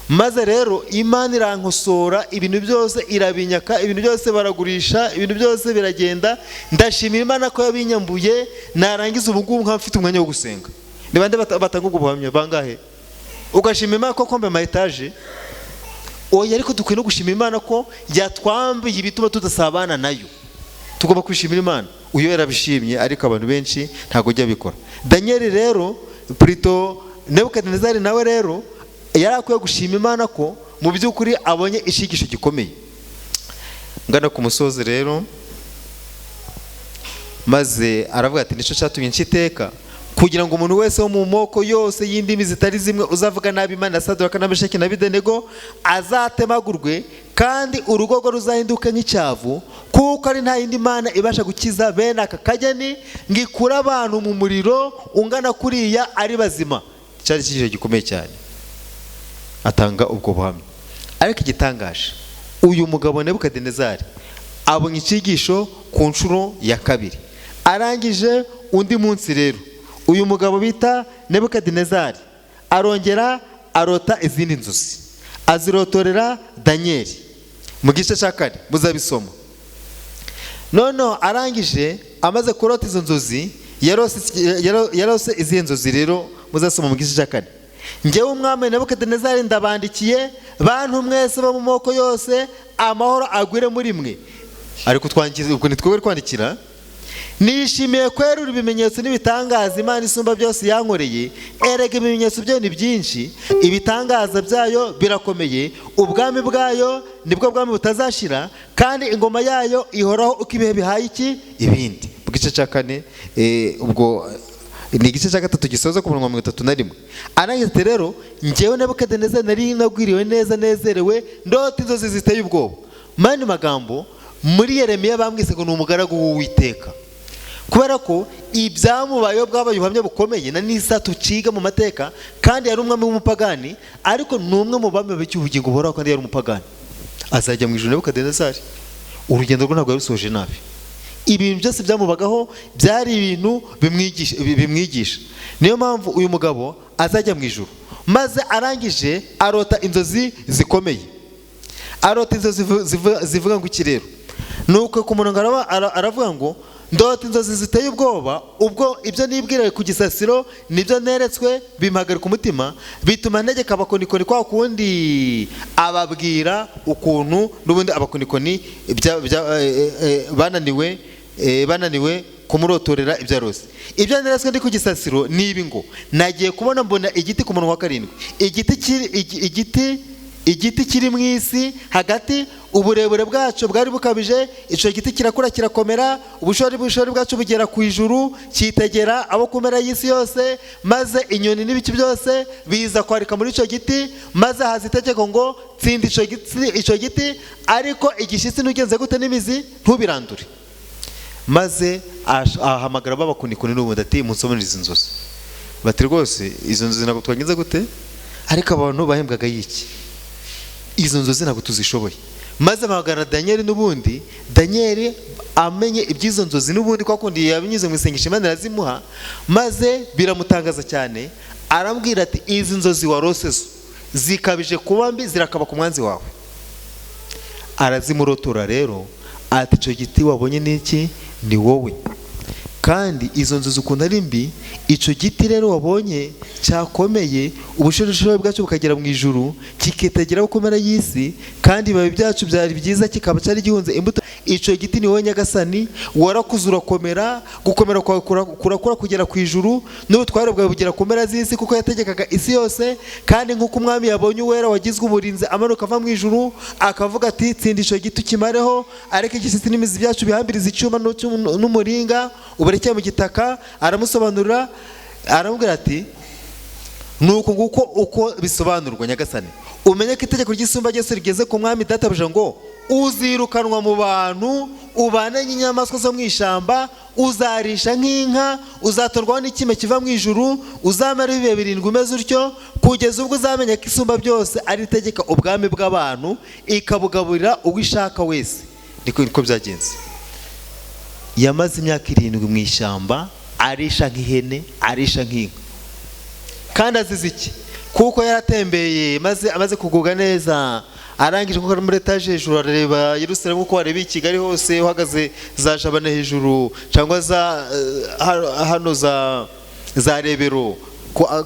maze rero Imana irankosora, ibintu byose irabinyaka, ibintu byose baragurisha, ibintu byose biragenda. Ndashimira Imana ko yabinyambuye, narangiza ubu ngubu nkaba mfite umwanya wo gusenga. Ni bande batanga ubwo buhamya bangahe? Ugashima Imana ko kombe ama etage. Oya, ariko dukwiye no gushima Imana ko yatwambiye ibituma tudasabana nayo. Tugomba kwishimira Imana. Uyo yarabishimye, ariko abantu benshi ntago jya bikora. Daniel rero Plito Nebukadinezari nawe rero yari akwiye gushima Imana ko mu by'ukuri abonye ishigisho gikomeye. Ngana ku musozi rero, maze aravuga ati nico cyatumye nciteka, kugira ngo umuntu wese wo mu moko yose y'indimi zitari zimwe uzavuga nabi Imana, Sadraka na Meshaki na Abedenego azatemagurwe, kandi urugogo ruzahinduka nk'icyavu, kuko ari nta yindi Mana ibasha gukiza bene aka kageni ngo ikure abantu mu muriro ungana kuriya ari bazima. Cyari ikigisho gikomeye cyane. Atanga ubwo buhamya. Ariko igitangaje, uyu mugabo Nebukadinezari abonye icyigisho ku nshuro ya kabiri. Arangije undi munsi rero, uyu mugabo bita Nebukadinezari arongera arota izindi nzozi, azirotorera Daniel mu gice cya 4, muzabisoma. Noneho arangije amaze kurota izo nzozi, yarose izi nzozi rero muzasoma mu gice cya 4. Njyewe umwami Nebukadinezari ndabandikiye bantu mwese bo mu moko yose, amahoro agwire muri mwe. Ariko twangize ubwo nitwe kwandikira, nishimiye kwerura ibimenyetso n'ibitangaza Imana isumba byose yankoreye. Erega ibimenyetso byayo ni byinshi, ibitangaza byayo birakomeye, ubwami bwayo nibwo bwami butazashira, kandi ingoma yayo ihoraho uko ibihe bihaye iki ibindi. Mu gice cya 4 ubwo ni igice cya 3 gisoza ku murongo wa 31. Arangije rero, njyewe Nebukadinezari nari nagwiriwe neza, nezerewe, ndota inzozi ziteye ubwoba. Mani magambo muri Yeremiya bamwise ngo ni umugaragu w'Uwiteka, kubera ko ibyamubayeho bwabaye ubuhamya bukomeye na nisa tuciga mu mateka, kandi yari umwami w'umupagani, ariko n'umwe mu bami b'icyubugingo buhoraho, kandi yari umupagani. Azajya mu ijuru Nebukadinezari, urugendo rwe ntabwo yarusoje nabi. Ibintu byose byamubagaho byari ibintu bimwigisha. Niyo mpamvu uyu mugabo azajya mu ijuru. Maze arangije arota inzozi zikomeye. Arota inzozi zivuga ngo iki rero? Nuko ku murongo aravuga ngo ndota inzozi ziteye ubwoba, ubwo ibyo nibwiraye ku gisasiro nibyo neretswe, bimpagarika umutima, bituma ntegeka abakonikoni kwa kundi ababwira ukuntu n'ubundi abakonikoni bananiwe kumurotorera ibyarose. Ibyo neretswe ndi ku gisasiro nibi ngo nagiye kubona mbona igiti ku murongo wa 7, igiti kiri mu isi hagati, uburebure bwacu bwari bukabije, icyo giti kirakura kirakomera, ubushori bwacu bugera ku ijuru, kitegera abo kumera y'isi yose, maze inyoni n'ibiki byose biza kwarika muri icyo giti, maze haza itegeko ngo tsinda icyo giti, ariko igishyitsi n'ugenze gute n'imizi ntubirandure. Maze ahamagara babakunikoni n'ubundi ati munsomere izi nzozi. Bati rwose izo nzozi ntabwo twagenze gute, ariko abantu bahembwaga y'iki? Izo nzozi ntabwo tuzishoboye. Maze bahagana Daniel n'ubundi, Daniel amenye iby'izo nzozi n'ubundi kwa kundi yabinyuze mu isengesho Imana irazimuha, maze biramutangaza cyane. Arambwira ati izi nzozi warose zikabije kuba mbi, zirakaba ku mwanzi wawe. Arazimurotora rero, ati icyo giti wabonye n'iki ni wowe, kandi izo nzozi ukunda ari mbi, icyo giti rero wabonye cyakomeye, ubushorishori bwacu bukagera mu ijuru, kikitegera abo kumera y'isi, kandi ibibabi byacu byari byiza, kikaba cyari gihunze imbuto. Icyo giti ni wowe Nyagasani, warakuze urakomera, gukomera kwawe kurakura kugera ku ijuru, n'ubutware bwawe bugera ku mpera z'isi, kuko yategekaga isi yose. Kandi nk'uko umwami yabonye uwera wagizwe umurinzi amanuka ava mu ijuru, akavuga ati tsinda icyo giti ukimareho, ariko igishyitsi n'imizi byacu bihambiriza icyuma n'umuringa, ubarekeye mu gitaka. Aramusobanurira, aramubwira ati nuko nguko uko bisobanurwa Nyagasani, umenye ko itegeko ry'isumba ryose rigeze ku mwami databuja ngo uzirukanwa mu bantu, ubane n'inyamaswa zo mu ishyamba, uzarisha nk'inka, uzatorwaho n'ikime kiva mu ijuru, uzamara ibihe 7 umeze utyo, kugeza ubwo uzamenya ko isumba byose ari itegeka ubwami bw'abantu, ikabugaburira uwo ishaka wese. Niko byagenze. Yamaze imyaka 7 mu ishyamba, arisha nk'ihene, arisha nk'inka. Kandi azize iki? kuko yaratembeye maze amaze kugubwa neza, arangije nko muri etaje hejuru arareba Yerusalemu uko wareba i Kigali hose uhagaze za Jabana hejuru cyangwa za hano za Rebero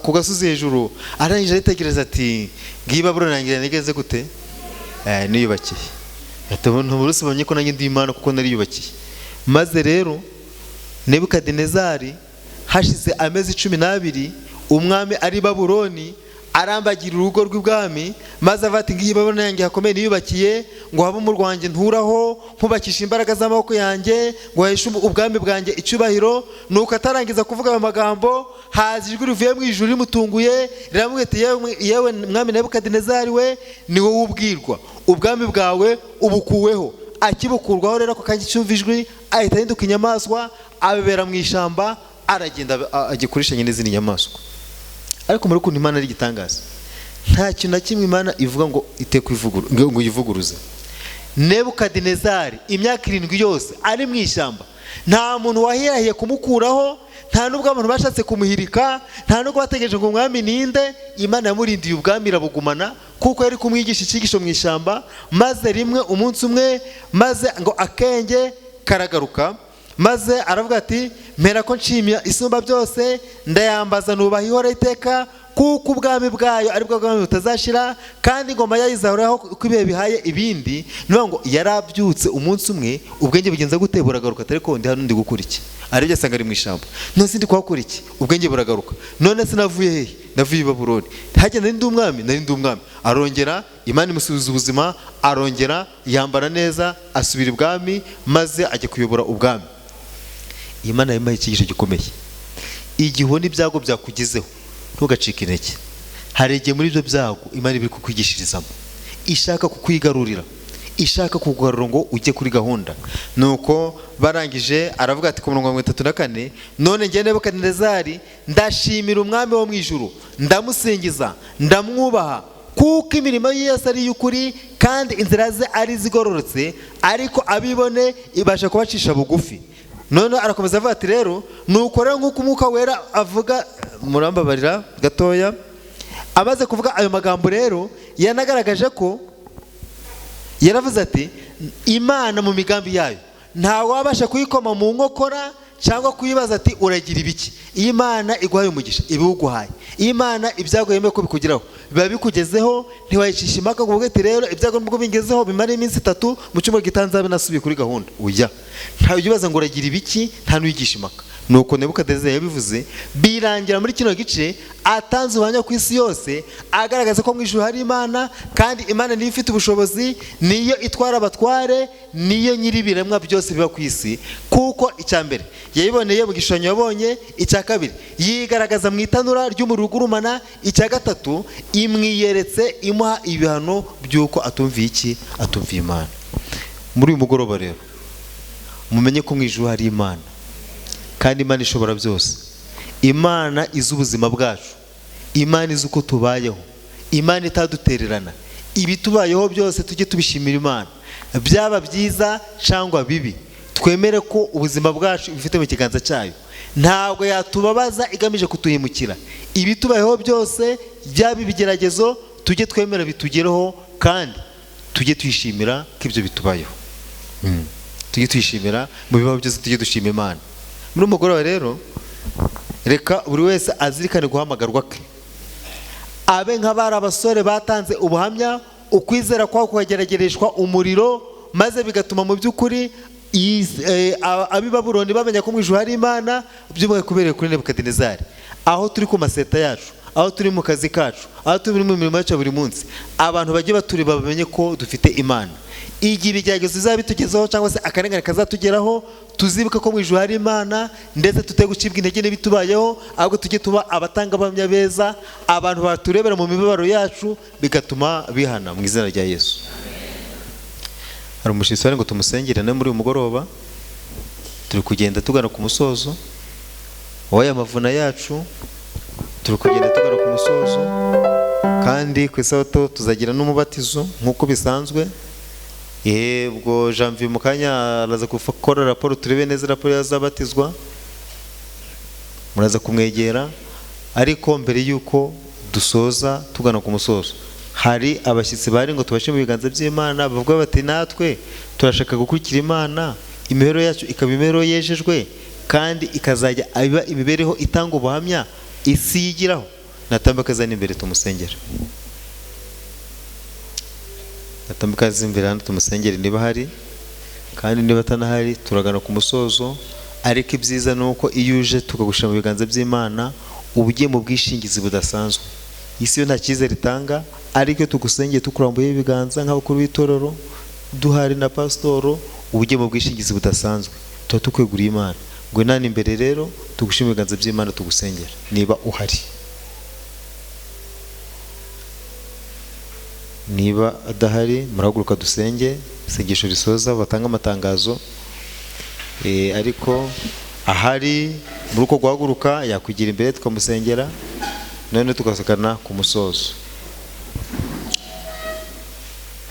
ku gasozi hejuru, arangije aritekereza ati ngiyi Babuloni nangira nigeze gute niyubakiye, ntuburusibonye ko nanjye ndi Imana kuko nariyubakiye. Maze rero Nebukadinezari hashize amezi 12 umwami ari Babuloni arambagira urugo rw'ibwami, maze avati ngiyi Babuloni yanjye hakomeye niyubakiye, ngo habe mu rwanjye nturaho nkubakisha imbaraga z'amaboko yanjye, ngo haheshe ubwami bwanjye icyubahiro. Nuko atarangiza kuvuga ayo magambo, haza ijwi rivuye mu ijuru rimutunguye riramubwira ati yewe mwami Nebukadinezari we, ni wowe ubwirwa, ubwami bwawe ubukuweho. Akibukurwaho rero ako kanya cyumva ijwi ahita ahinduka inyamaswa, abibera mu ishyamba, aragenda agikurishanya n'izindi nyamaswa. Ariko muri ukuntu Imana ari igitangaza, nta kintu na kimwe Imana ivuga ngo ngo yivuguruze. Nebukadinezari imyaka 7 yose ari mu ishyamba, nta muntu wahirahiye kumukuraho, nta nubwo abantu bashatse kumuhirika, nta nubwo bategereje ngo umwami ninde. Imana yamurindiye ubwami irabugumana kuko yari kumwigisha icyigisho mu ishyamba. Maze rimwe umunsi umwe, maze ngo akenge karagaruka, maze aravuga ati mpera ko nshimira isumba byose, ndayambaza nubaha ihora iteka, kuko ubwami bwayo ari bwo bwami butazashira, kandi ingoma yayo izahoraho uko ibihe bihaye ibindi. Niyo ngo yarabyutse umunsi umwe, ubwenge bugenza gute buragaruka, atari ko ndi hano ndi gukora iki, aribyo asanga ari mu ishyamba, none sindi kuhakora iki, ubwenge buragaruka. None sinavuye hehe, navuye i Babuloni, hagenda nari ndi umwami, nari ndi umwami. Arongera Imana imusubiza ubuzima, arongera yambara neza, asubira ibwami, maze ajya kuyobora ubwami. Imana yampaye icyigisho gikomeye, igihe n'ibyago byakugezeho ntugacike intege. Hari igihe muri ibyo byago Imana iri kukwigishirizamo, ishaka kukwigarurira, ishaka kukugarura ngo ujye kuri gahunda. Nuko barangije aravuga ati ku murongo wa 34, none njye Nebukadinezari ndashimira umwami wo mu ijuru, ndamusingiza, ndamwubaha, kuko imirimo ye yose ari y'ukuri kandi inzira ze ari zigororotse, ariko abibone ibasha kubacisha bugufi. None arakomeza avuga ati rero nuko rero nk'uko umwuka wera avuga, murambabarira gatoya, amaze kuvuga ayo magambo rero yanagaragaje ko yaravuze ati Imana mu migambi yayo nta wabasha kuyikoma mu nkokora cyangwa kuyibaza ati uragira ibiki. Imana iguhaye umugisha ibiwuguhaye, Imana ibyago yemeye ko bikugeraho biba bikugezeho, ntiwayicisha impaka ngo uvuge ati rero ibyago nubwo bingezeho bimara iminsi 3 mu cyumweru gitanzabe nasubiye kuri gahunda. Uya nta uyibaza ngo uragira ibiki, nta nuyigisha impaka. Nuko Nebukadinezari yabivuze, birangira muri kino gice atanze ubuhamya ku isi yose, agaragaza ko mu ijuru hari Imana, kandi Imana niyo ifite ubushobozi, niyo itwara abatware, niyo nyiri ibiremwa byose biba ku isi. Kuko icya mbere yayiboneye mu gishushanyo yabonye, icya kabiri yigaragaza mu itanura ry'umuriro ugurumana, icya gatatu imwiyeretse imuha ibihano by'uko atumviye iki, atumviye Imana. Muri uyu mugoroba rero mumenye ko mu ijuru hari Imana, kandi Imana ishobora byose. Imana izi ubuzima bwacu, Imana izi uko tubayeho, Imana itadutererana. Ibitubayeho byose tujye tubishimira Imana, byaba byiza cyangwa bibi, twemere ko ubuzima bwacu bifite mu kiganza cyayo, ntabwo yatubabaza igamije kutuhemukira. Ibitubayeho byose byaba ibigeragezo, tujye twemera bitugereho, kandi tujye twishimira ko ibyo bitubayeho. Tujye twishimira mu bibaho byose, tujye dushima Imana. Muri umugoroba rero reka buri wese azirikane guhamagarwa ke, abe nk'abari abasore batanze ubuhamya, ukwizera kwabo kukageragereshwa umuriro, maze bigatuma mu by'ukuri ab'i Babuloni bamenya ko mu ijuru hari Imana, by'umwihariko kubereye kuri Nebukadinezari. Aho turi ku maseta yacu, aho turi mu kazi kacu, aho turi mu mirimo yacu buri munsi, abantu bajye batureba bamenye ko dufite Imana. Igihe ibigeragezo bizaba bitugezeho cyangwa se akarengane kazatugeraho, tuzibuke ko mu ijuru hari Imana, ndetse tuteye gucibwa intege n'ibitubayeho, ahubwo tujye tuba abatanga abahamya beza, abantu baturebera mu mibabaro yacu, bigatuma bihana mu izina rya Yesu. Hari umushyitsi wari ngo tumusengere na muri uyu mugoroba, turi kugenda tugana ku musozo w'aya mavuna yacu, turi kugenda tugana ku musozo, kandi ku isabato tuzagira n'umubatizo nk'uko bisanzwe. Ubwo Janvier mu kanya araza gukora raporo, turebe neza raporo yazabatizwa, muraza kumwegera. Ariko mbere yuko dusoza tugana ku musozo, hari abashyitsi bari ngo tubashe mu biganza by'Imana bavuga bati natwe turashaka gukurikira Imana, imibereho yacu ikaba imibereho yejejwe kandi ikazajya iba imibereho itanga ubuhamya isi yigiraho. Natambuka zana imbere tumusengera, natambuka zimbere hano tumusengere niba hari, kandi niba atanahari turagana ku musozo. Ariko ibyiza nuko iyo uje tukagushira mu biganza by'Imana ubugiye mu bwishingizi budasanzwe. Isi yo nta cyizere itanga, ariko tugusengeye tukurambuye ibiganza nk'abakuru b'itorero duhari na pasitoro, ubugiye mu bwishingizi budasanzwe tuba tukweguriye Imana. Ngo nani imbere rero tugushima ibiganza by'Imana tugusengera niba uhari. Niba adahari murahaguruka dusenge isengesho risoza batanga amatangazo. Ariko ahari muri uko guhaguruka yakwigira imbere tukamusengera, none tugasakana ku musozo.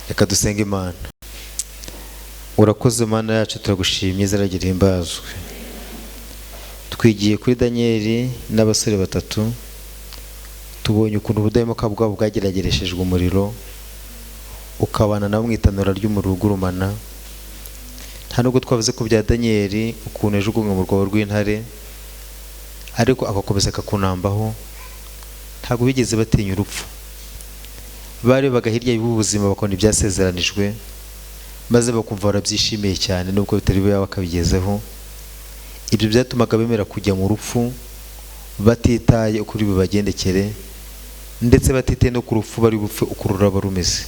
Reka dusenge Imana. Urakoze Mana yacu, turagushimye, izina ryawe rihimbazwe. Twigiye kuri Danieli n'abasore batatu, tubonye ukuntu ubudahemuka bwabo bwageragereshejwe umuriro, ukabana nabo mu itanura ry'umuriro ugurumana. Nta nubwo twavuze ku bya Danieli ukuntu yajugunywe mu rwobo rw'intare, ariko agakomeza akakunambaho. Ntabwo bigeze batinya urupfu, barebaga hirya y'ubuzima bakabona ibyasezeranijwe, maze bakumva barabyishimiye cyane nubwo bitari biba bakabigezeho. Ibyo byatumaga bemera kujya mu rupfu batitaye ukuri bibagendekere, ndetse batitaye no ku rupfu bari bupfe uko ruraba rumeze.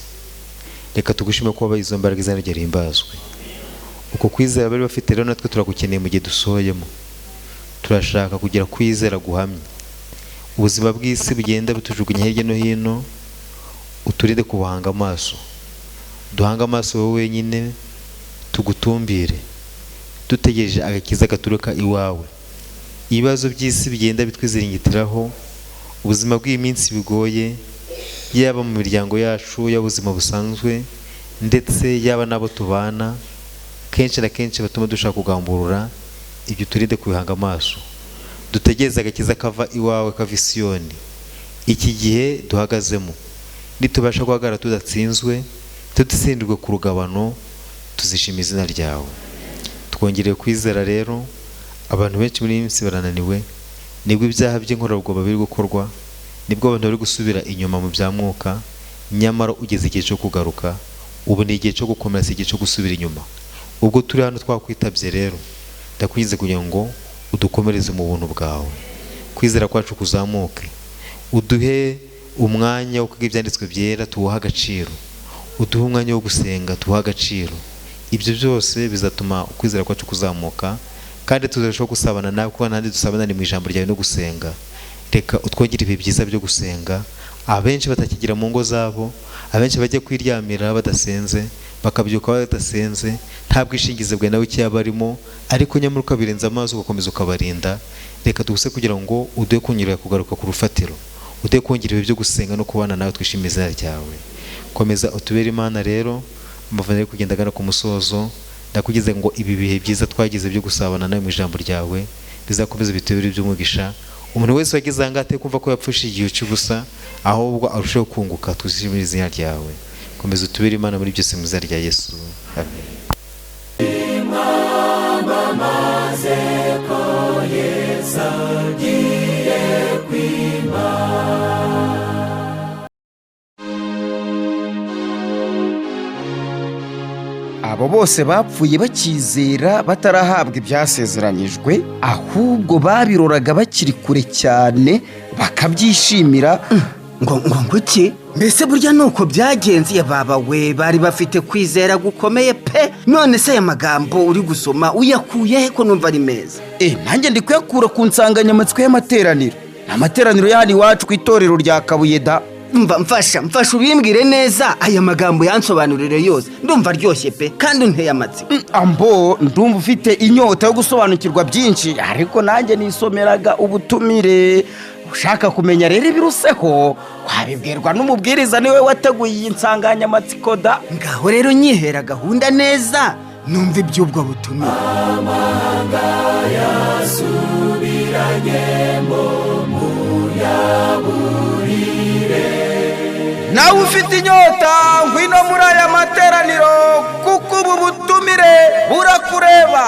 Reka tugushime ko wabaye izo mbaraga, izina ryawe rihimbazwe. Uko kwizera bari bafite rero natwe turagukeneye mu gihe dusohoyemo. Turashaka kugira kwizera guhamye. Ubuzima bw'isi bugenda butujugunya hirya no hino, uturinde kubuhanga amaso. Duhanga amaso wowe wenyine, tugutumbire dutegereje agakiza gaturuka iwawe. Ibibazo by'isi bigenda bitwiziringitiraho, ubuzima bw'iyi minsi bigoye, yaba mu miryango yacu, yaba ubuzima busanzwe, ndetse yaba n'abo tubana, kenshi na kenshi batuma dushaka kugamburura. Ibyo turinde kubihanga amaso, dutegereze agakiza kava iwawe, kava i Siyoni. Iki gihe duhagazemo nitubasha guhagarara tudatsinzwe, tudutsindirwe ku rugabano, tuzishima izina ryawe. Twongereye kwizera rero. Abantu benshi muri iyi minsi barananiwe, nibwo ibyaha by'inkorabwoba biri gukorwa, nibwo abantu bari gusubira inyuma mu bya mwuka. Nyamara ugeze igihe cyo kugaruka, ubu ni igihe cyo gukomera, si igihe cyo gusubira inyuma. Ubwo turi hano twakwitabye rero, ndakwize kugira ngo udukomereze mu buntu bwawe, kwizera kwacu kuzamuke, uduhe umwanya wo kwiga ibyanditswe byera, tuwuha agaciro, uduhe umwanya wo gusenga, tuwuha agaciro. Ibyo byose bizatuma ukwizera kwacu kuzamuka, kandi tuzarushaho gusabana nawe, kuko nandi dusabana ni mu ijambo ryawe no gusenga. Reka utwongere ibihe byiza byo gusenga. Abenshi batakigira mu ngo zabo, abenshi bajya kwiryamira badasenze, bakabyuka badasenze, nta bwishingizi bwawe nawe cyaba barimo, ariko nyamara ukabirenza amaso ugakomeza ukabarinda. Reka tuguse kugira ngo uduhe kunyurira kugaruka ku rufatiro, uduhe kongera ibihe byo gusenga no kubana nawe, twishimiye izina ryawe. Komeza utubere Imana rero. Amavunire kugenda agana ku musozo, ndakugeze ngo ibi bihe byiza twagize byo gusabana nawe mu ijambo ryawe bizakomeza bitubere iby'umugisha. Umuntu wese wagize angate kumva ko yapfushije igihe cy'ubusa, ahubwo arushaho kunguka, twishimire izina ryawe. Komeza utubere Imana muri byose mu izina rya Yesu, amen. Abo bose bapfuye bakizera, batarahabwa ibyasezeranijwe, ahubwo babiroraga bakiri kure cyane bakabyishimira. ngo iki? Mbese burya nuko byagenze baba we, bari bafite kwizera gukomeye pe. None se aya magambo uri gusoma uyakuye he ko numva ari meza? Nanjye ndi kuyakura ku nsanganyamatsiko y'amateraniro. Amateraniro y'ahandi iwacu ku itorero rya Kabuye da. Mfasha ubimbwire neza, aya magambo yansobanurire yose. Ndumva aryoshye pe, kandi unteye amatsiko. Ambo, ndumva ufite inyota yo gusobanukirwa byinshi, ariko nanjye nisomeraga ubutumire. Ushaka kumenya rero ibiruseho, wabibwirwa n'umubwiriza niwe wateguye iyi nsanganyamatsiko da. Ngaho rero nyihera gahunda neza, numva iby'ubwo butumire. Amahanga yasubiranye mu yaburi nawe ufite inyota ngwino muri aya materaniro kuko ubu butumire burakureba.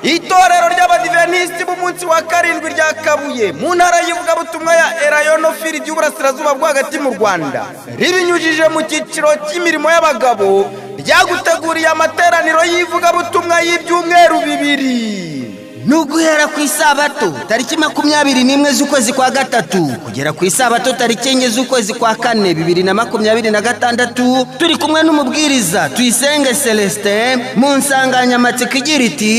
Itorero ry'Abadiventisiti b'umunsi wa karindwi rya Kabuye mu ntara y'ivugabutumwa ya Erayono Fili y'Uburasirazuba bwo hagati mu Rwanda ribinyujije mu cyiciro cy'imirimo y'abagabo ryaguteguriye amateraniro y'ivugabutumwa y'ibyumweru 2. Nuguhera ku isabato tariki 21 z'ukwezi kwa gatatu kugera ku isabato tariki 4 z'ukwezi kwa kane 2026 turi kumwe n'umubwiriza Tuyisenge Celestin mu nsanganyamatsiko igira iti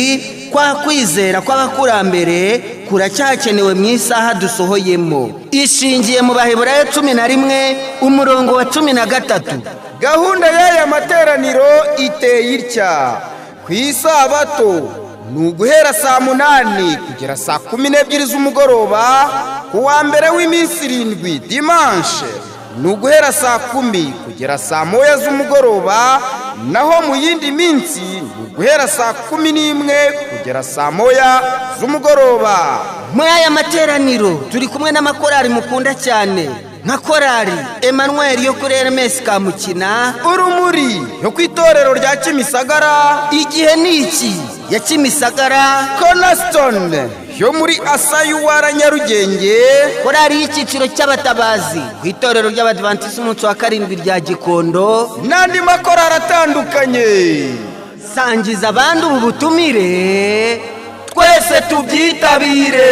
kwa kwizera kw'abakurambere kuracyakenewe mu isaha dusohoyemo. Ishingiye mu Baheburayo 11 umurongo wa 13. Gahunda y'aya materaniro iteye itya: ku isabato nuguhera saa 8 kugera saa 12 z'umugoroba. Ku wa mbere w'iminsi 7 dimanche nuguhera saa 10 kugera saa 1 z'umugoroba, naho mu yindi minsi nuguhera saa 11 kugera saa 1 z'umugoroba. Muri aya materaniro turi kumwe n'amakorari mukunda cyane nka korari Emmanuel yo kuri RMS Kamukina, Urumuri yo ku itorero rya Kimisagara, Igihe niki ya Kimisagara, Cornerstone yo muri Asayuwara Nyarugenge, korari y'icyiciro cy'abatabazi ku itorero ry'Abadventisi umunsi wa karindwi rya Gikondo, n'andi makorari atandukanye. Sangiza abandi ubu butumire twese tubyitabire.